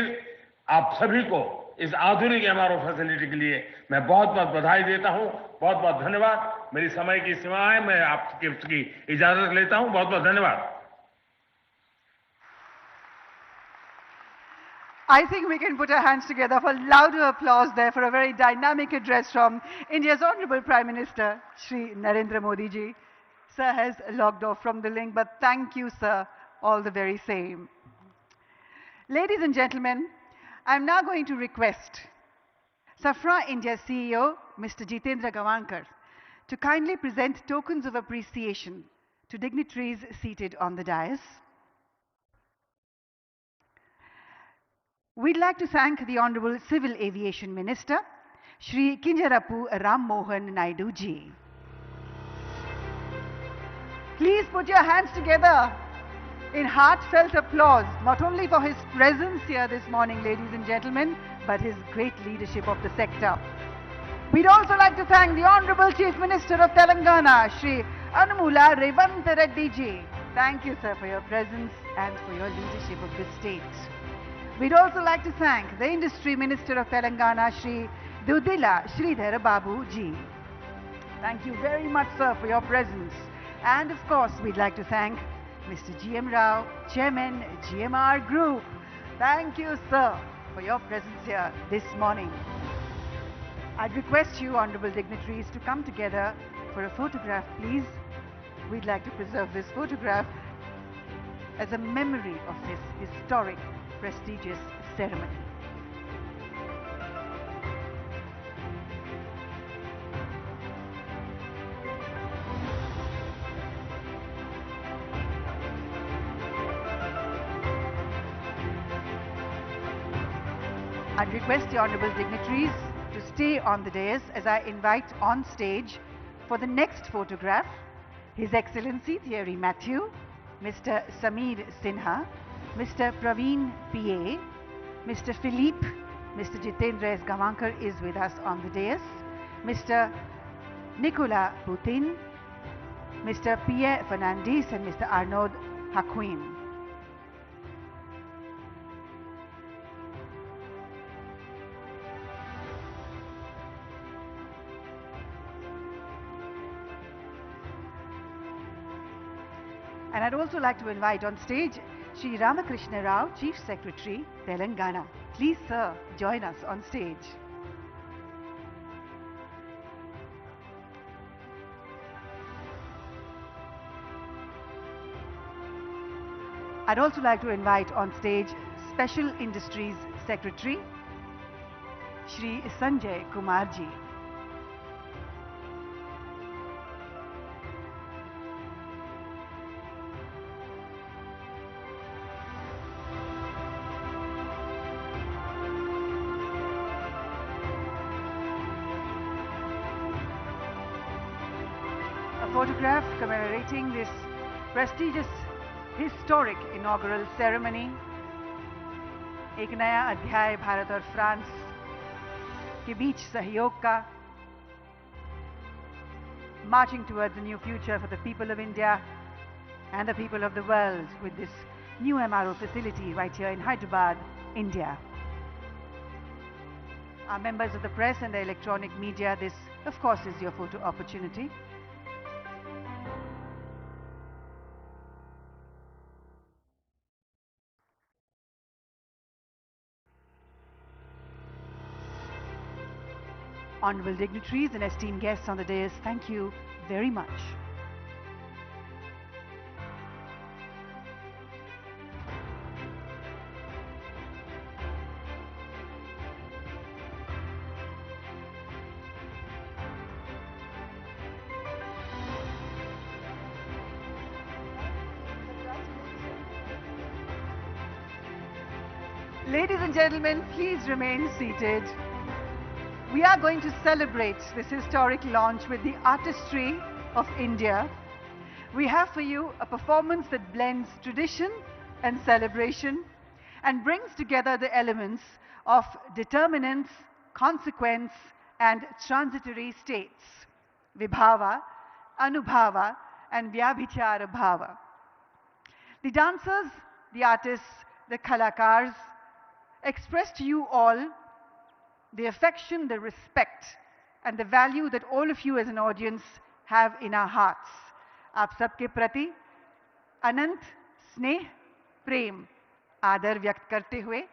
आप सभी को इस आधुनिक एमआरओ फैसिलिटी के लिए मैं बहुत बहुत बधाई देता हूं। बहुत बहुत धन्यवाद। मेरी समय की सीमा है, मैं आपकी इजाजत लेता हूं। बहुत बहुत धन्यवाद। I think we can put our hands together for louder applause there for a very dynamic address from India's Honorable Prime Minister, Shri Narendra Modi ji. Sir has logged off from the link, but thank you, sir, all the very same. Ladies and gentlemen, I'm now going to request Safran India CEO, Mr. Jitendra Gavankar, to kindly present tokens of appreciation to dignitaries seated on the dais. We'd like to thank the Honorable Civil Aviation Minister, Shri Kinjarapu Ram Mohan Naidu ji. Please put your hands together in heartfelt applause, not only for his presence here this morning, ladies and gentlemen, but his great leadership of the sector. We'd also like to thank the Honorable Chief Minister of Telangana, Shri Anumula Revanth Reddy ji. Thank you, sir, for your presence and for your leadership of this state. We'd also like to thank the Industry Minister of Telangana, Shri Dudila Sridhar Babu ji. Thank you very much, sir, for your presence. And of course, we'd like to thank Mr. G.M. Rao, Chairman, GMR Group. Thank you, sir, for your presence here this morning. I'd request you, honorable dignitaries, to come together for a photograph, please. We'd like to preserve this photograph as a memory of this historic, prestigious ceremony. I'd request the honorable dignitaries to stay on the dais as I invite on stage for the next photograph His Excellency Thierry Matthew, Mr. Sameer Sinha, Mr. Praveen P.A., Mr. Philippe, Mr. Jitendra S. Gavankar is with us on the dais, Mr. Nicolas Putin, Mr. Pierre Fernandez and Mr. Arnaud Haquin. And I'd also like to invite on stage Shri Ramakrishna Rao, Chief Secretary, Telangana. Please, sir, join us on stage. I'd also like to invite on stage Special Industries Secretary, Shri Sanjay Kumarji. Photograph commemorating this prestigious historic inaugural ceremony. एक नया अध्याय भारत और France के बीच सहयोग का, marching towards a new future for the people of India and the people of the world with this new MRO facility right here in Hyderabad, India. Our members of the press and the electronic media, this of course is your photo opportunity. Honorable dignitaries and esteemed guests on the dais, thank you very much. Ladies and gentlemen, please remain seated. We are going to celebrate this historic launch with the artistry of India. We have for you a performance that blends tradition and celebration and brings together the elements of determinants, consequence and transitory states, Vibhava, Anubhava and Vyabhichara Bhava. The dancers, the artists, the kalakars express to you all the affection, the respect and the value that all of you as an audience have in our hearts. आप सबके प्रति अनंत स्नेह, प्रेम, आदर व्यक्त करते हुए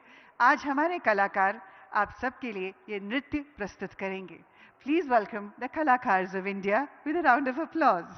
आज हमारे कलाकार आप सबके लिए ये नृत्य प्रस्तुत करेंगे. Please welcome the Kalakars of India with a round of applause.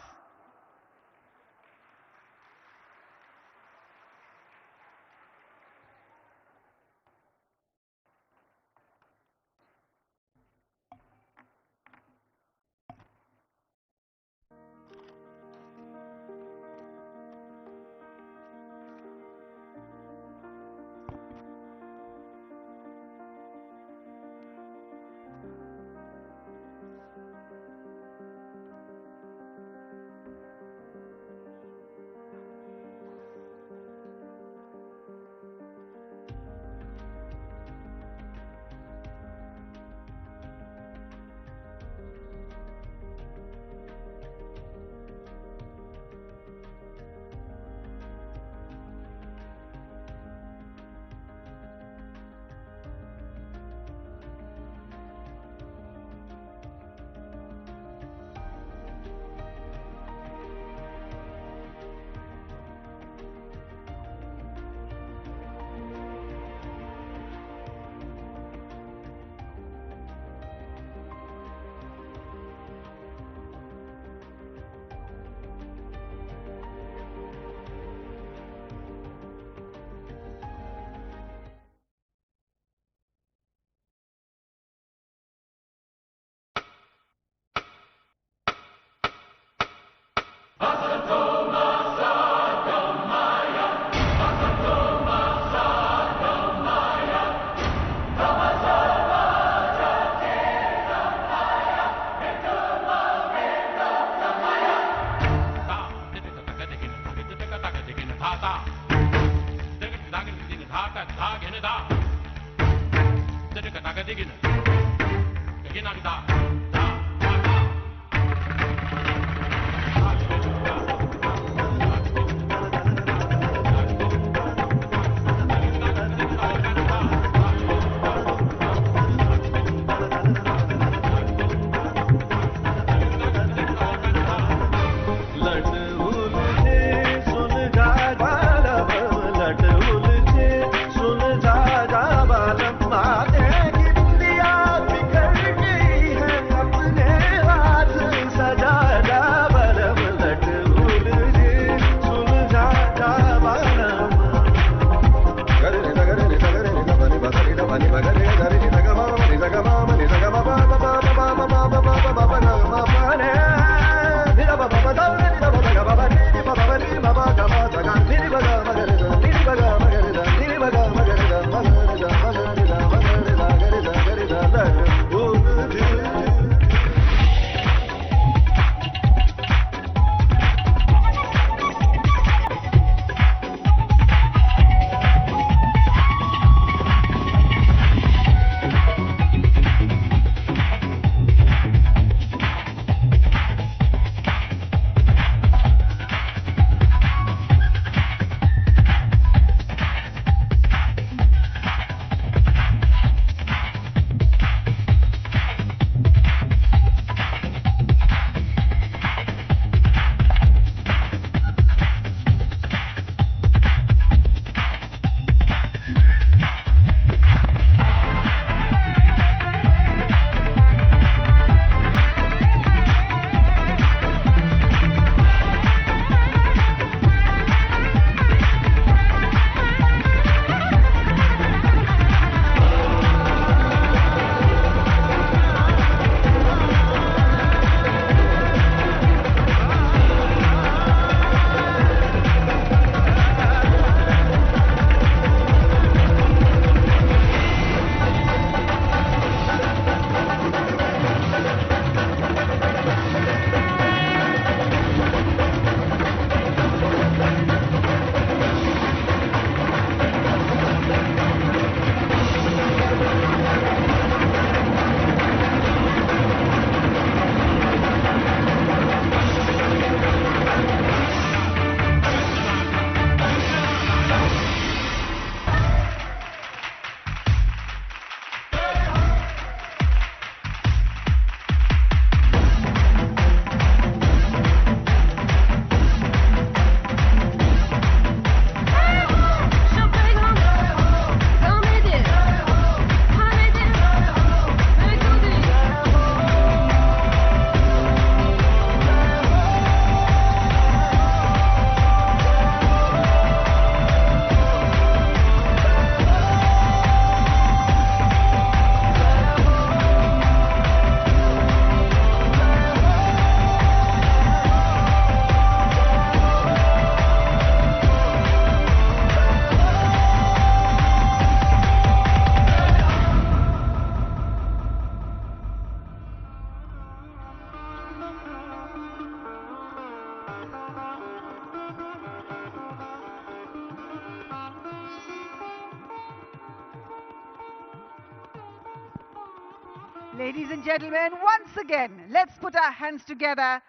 Ladies and gentlemen, once again, let's put our hands together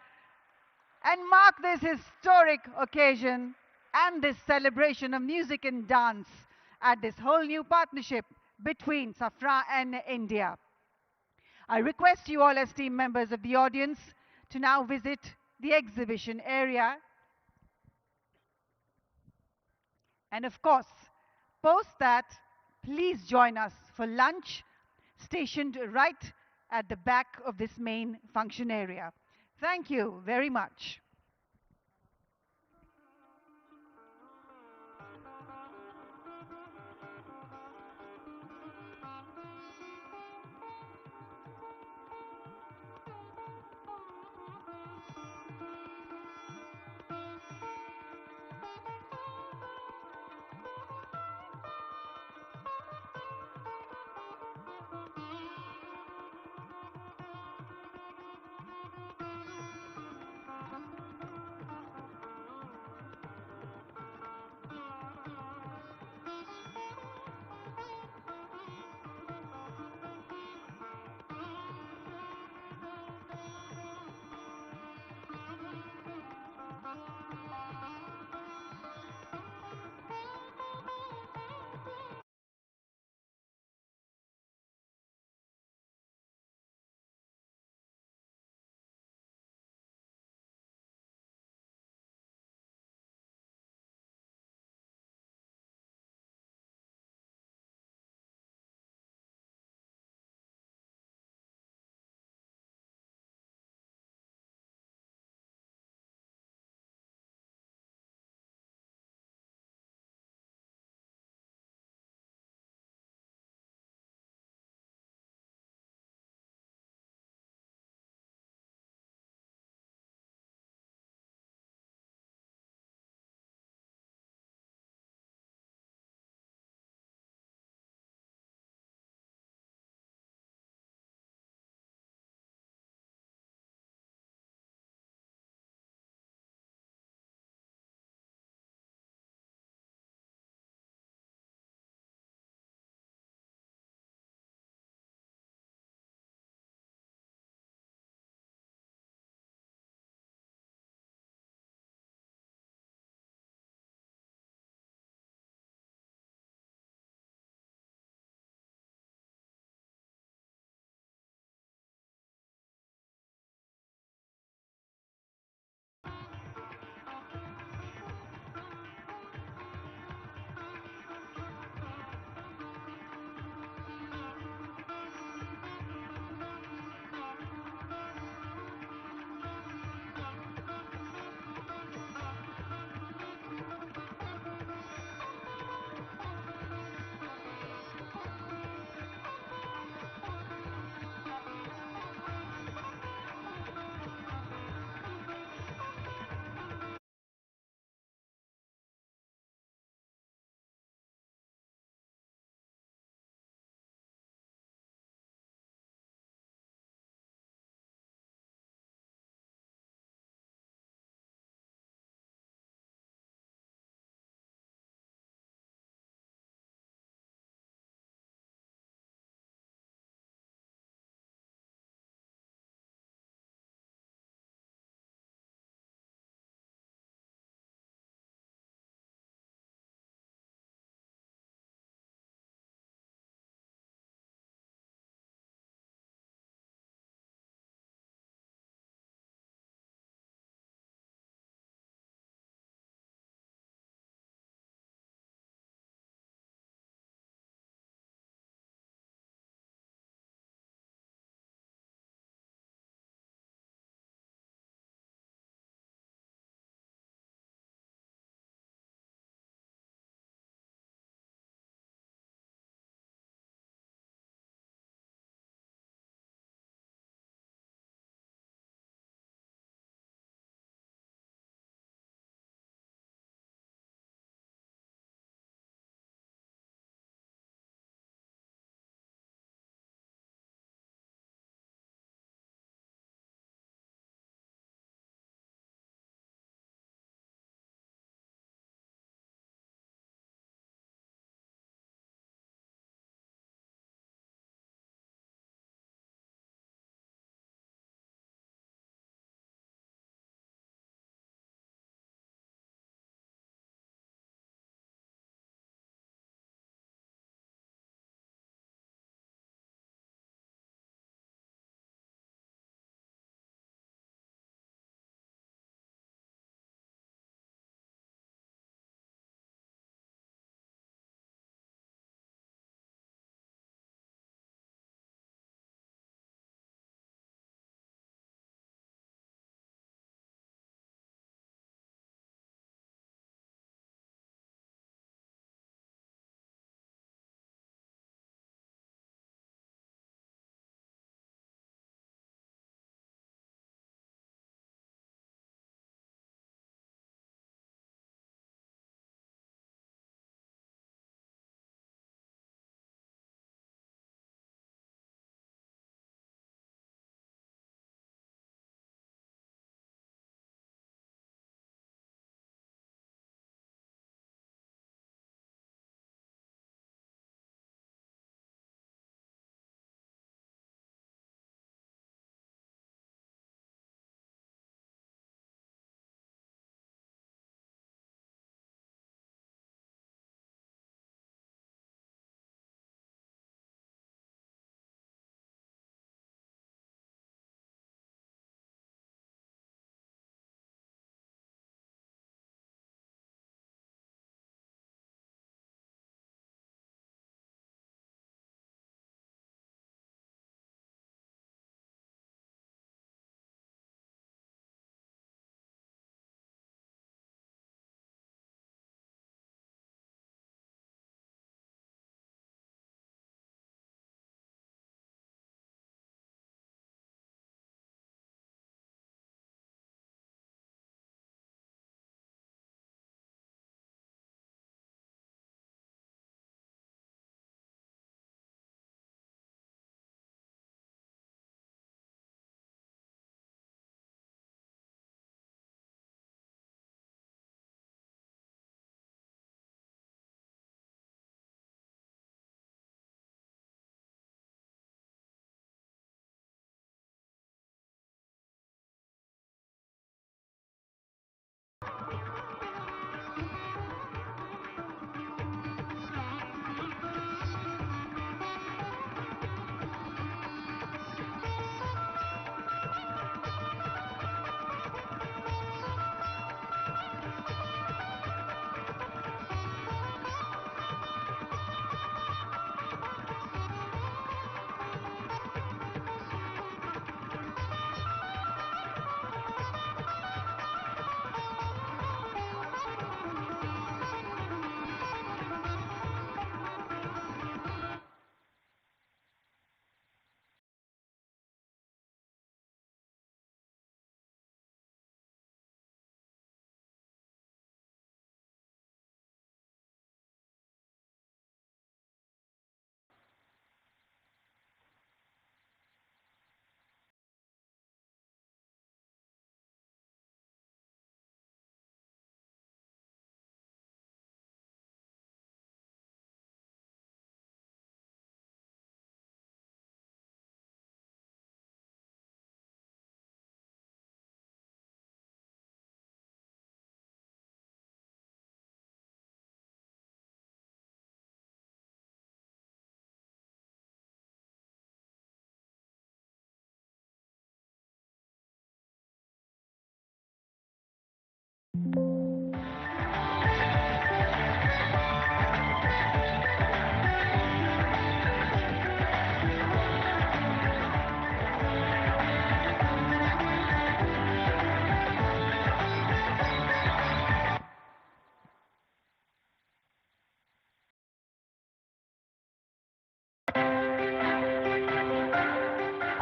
and mark this historic occasion and this celebration of music and dance at this whole new partnership between Safran and India. I request you all, esteemed members of the audience, to now visit the exhibition area. And of course, post that, please join us for lunch, stationed right at the back of this main function area. Thank you very much.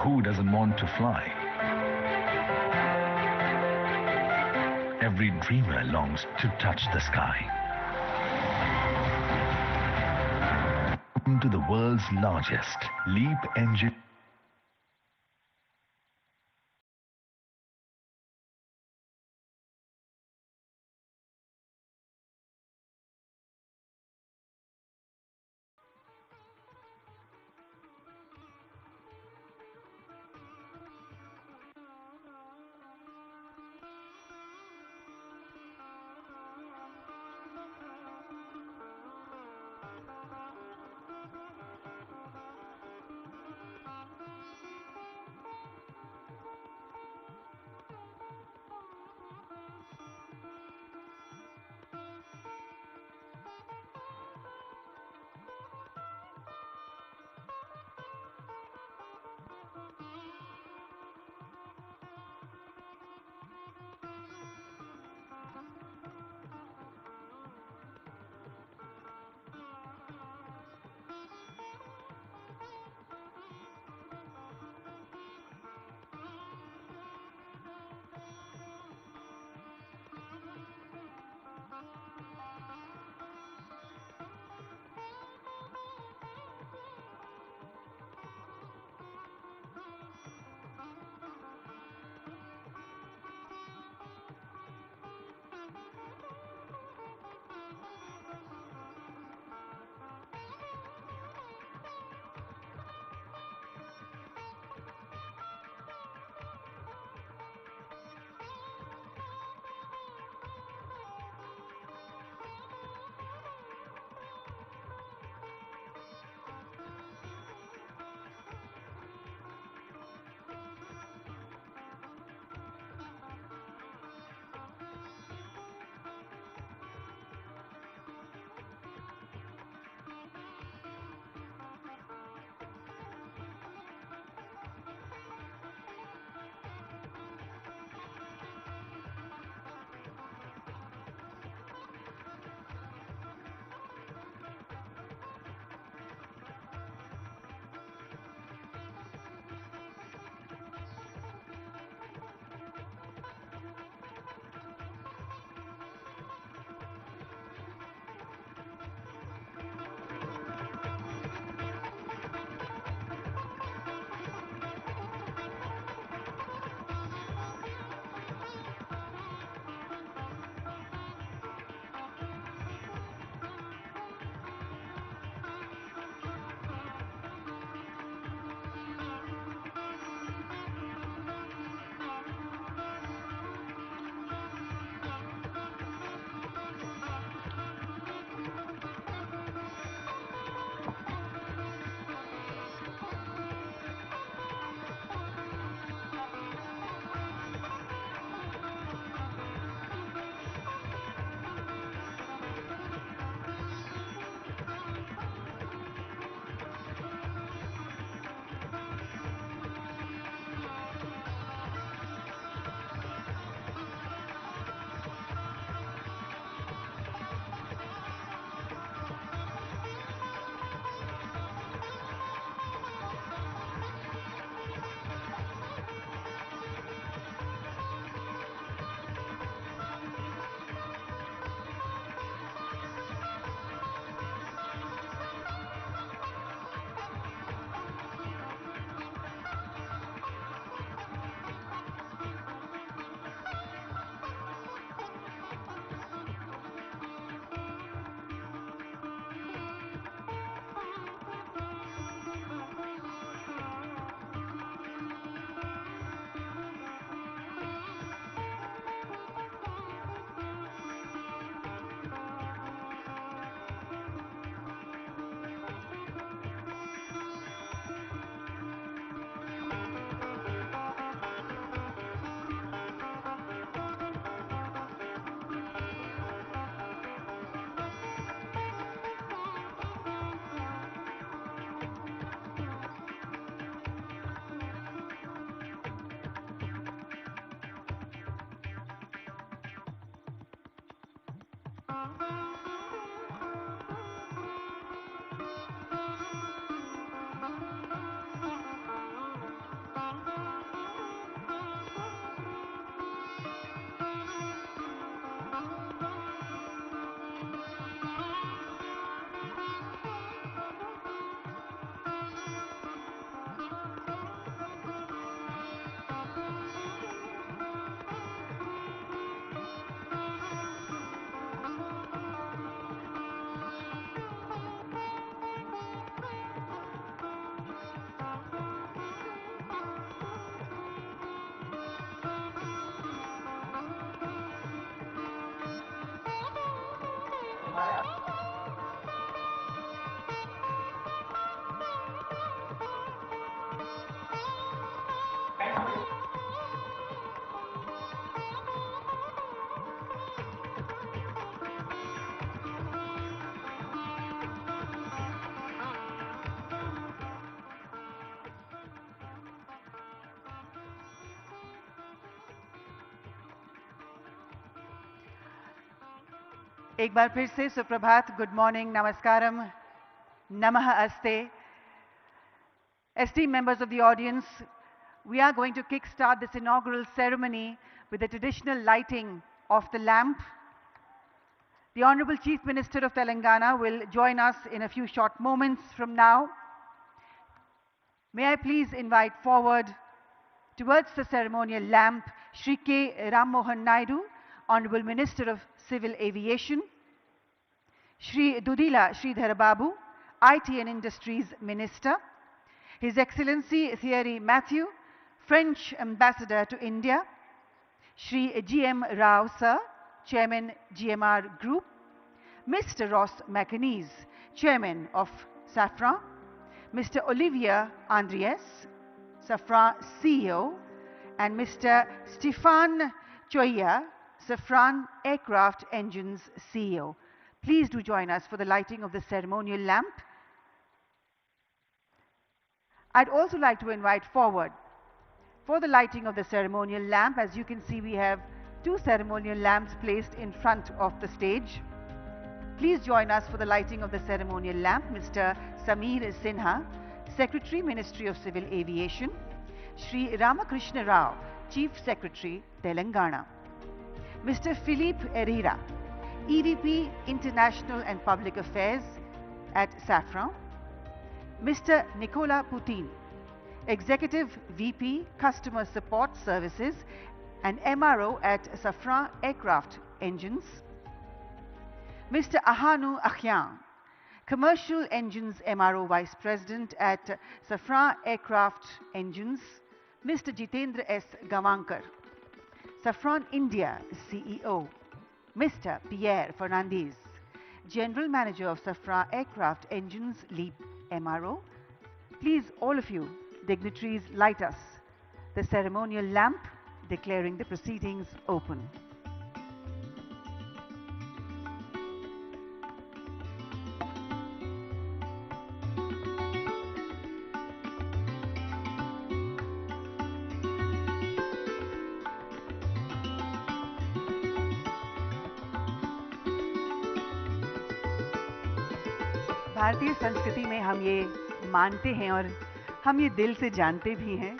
Who doesn't want to fly? Every dreamer longs to touch the sky. To the world's largest LEAP engine. एक बार फिर से सुप्रभात, good morning, नमस्कारम, नमः अस्ते. Esteemed members of the audience, we are going to kickstart this inaugural ceremony with the traditional lighting of the lamp. The Honorable Chief Minister of Telangana will join us in a few short moments from now. May I please invite forward towards the ceremonial lamp Shri K. Ram Mohan Naidu, Honorable Minister of Civil Aviation, Shri Dudila Sridhar Babu, IT and Industries Minister, His Excellency Thierry Matthew, French Ambassador to India, Shri G.M. Rao Sir, Chairman GMR Group, Mr. Ross McAnees, Chairman of Safran, Mr. Olivier Andries, Safran CEO, and Mr. Stefan Choya, Safran Aircraft Engines CEO. Please do join us for the lighting of the ceremonial lamp. I'd also like to invite forward for the lighting of the ceremonial lamp. As you can see, we have two ceremonial lamps placed in front of the stage. Please join us for the lighting of the ceremonial lamp. Mr. Sameer Sinha, Secretary, Ministry of Civil Aviation. Shri Ramakrishna Rao, Chief Secretary, Telangana. Mr. Philippe Herrera, EVP, International and Public Affairs at Safran. Mr. Nicola Putin, Executive VP, Customer Support Services and MRO at Safran Aircraft Engines. Mr. Ahanu Akhyan, Commercial Engines MRO Vice President at Safran Aircraft Engines. Mr. Jitendra S. Gavankar, Safran India CEO. Mr. Pierre Fernandez, General Manager of Safran Aircraft Engines LEAP MRO. Please, all of you dignitaries, light us the ceremonial lamp, declaring the proceedings open. भारतीय संस्कृति में हम ये मानते हैं और हम ये दिल से जानते भी हैं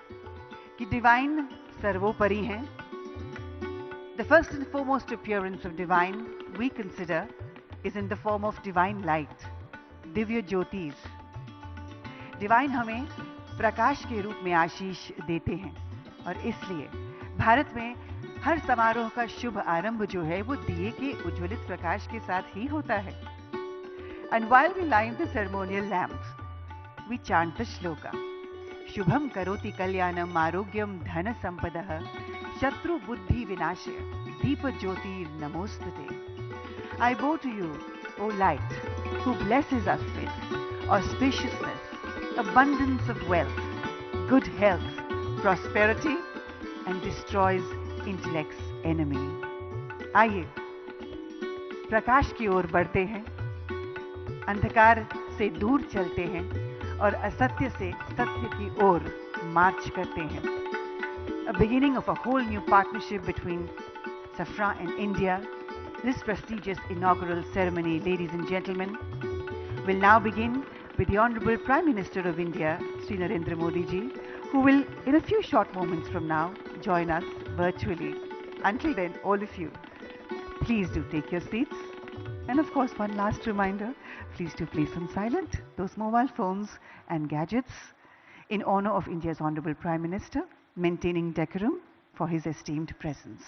कि डिवाइन सर्वोपरि हैं. The first and foremost appearance of divine we consider is in the form of divine light, Divya ज्योतिष. डिवाइन हमें प्रकाश के रूप में आशीष देते हैं और इसलिए भारत में हर समारोह का शुभ आरंभ जो है वो दिए के उज्ज्वलित प्रकाश के साथ ही होता है. And while we light the ceremonial lamps, we chant the shloka. Shubham karoti kalyanam arogyam dhana sampadah shatru buddhi vinashaya deepa jyotir namostate. I bow to you, O light, who blesses us with auspiciousness, abundance of wealth, good health, prosperity, and destroys intellect's enemy. आइए प्रकाश की ओर बढ़ते हैं, अंधकार से दूर चलते हैं और असत्य से सत्य की ओर मार्च करते हैं. A beginning of a whole new partnership between Safran and India. This prestigious inaugural ceremony, ladies and gentlemen, will now begin with the Honorable Prime Minister of India, Shri Narendra Modi ji, who will in a few short moments from now join us virtually. Until then, all of you, please do take your seats. And of course, one last reminder, please do place on silent those mobile phones and gadgets in honor of India's Honorable Prime Minister, maintaining decorum for his esteemed presence.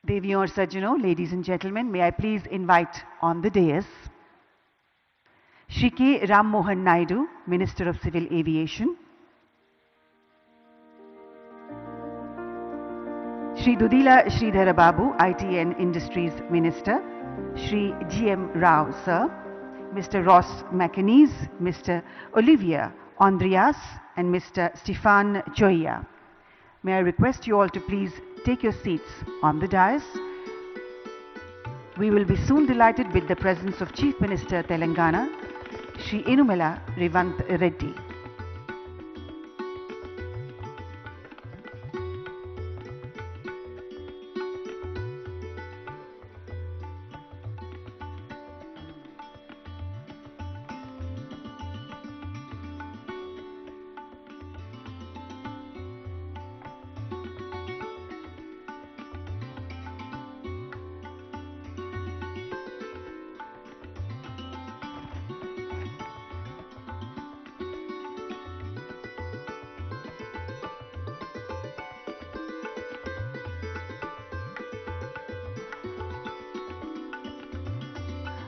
Deviyon aur Sajjanon, ladies and gentlemen, may I please invite on the dais Shri K. Ram Mohan Naidu, Minister of Civil Aviation, Shri Dudila Sridhar Babu, IT and Industries Minister, Shri G.M. Rao Sir, Mr. Ross McAnees, Mr. Olivier Andreas, and Mr. Stefan Choya. May I request you all to please take your seats on the dais. We will be soon delighted with the presence of Chief Minister Telangana, Shri Inumela Revanth Reddy.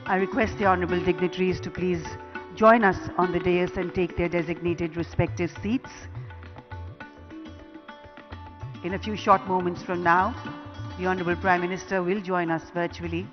I request the honorable dignitaries to please join us on the dais and take their designated respective seats. In a few short moments from now, the Honorable Prime Minister will join us virtually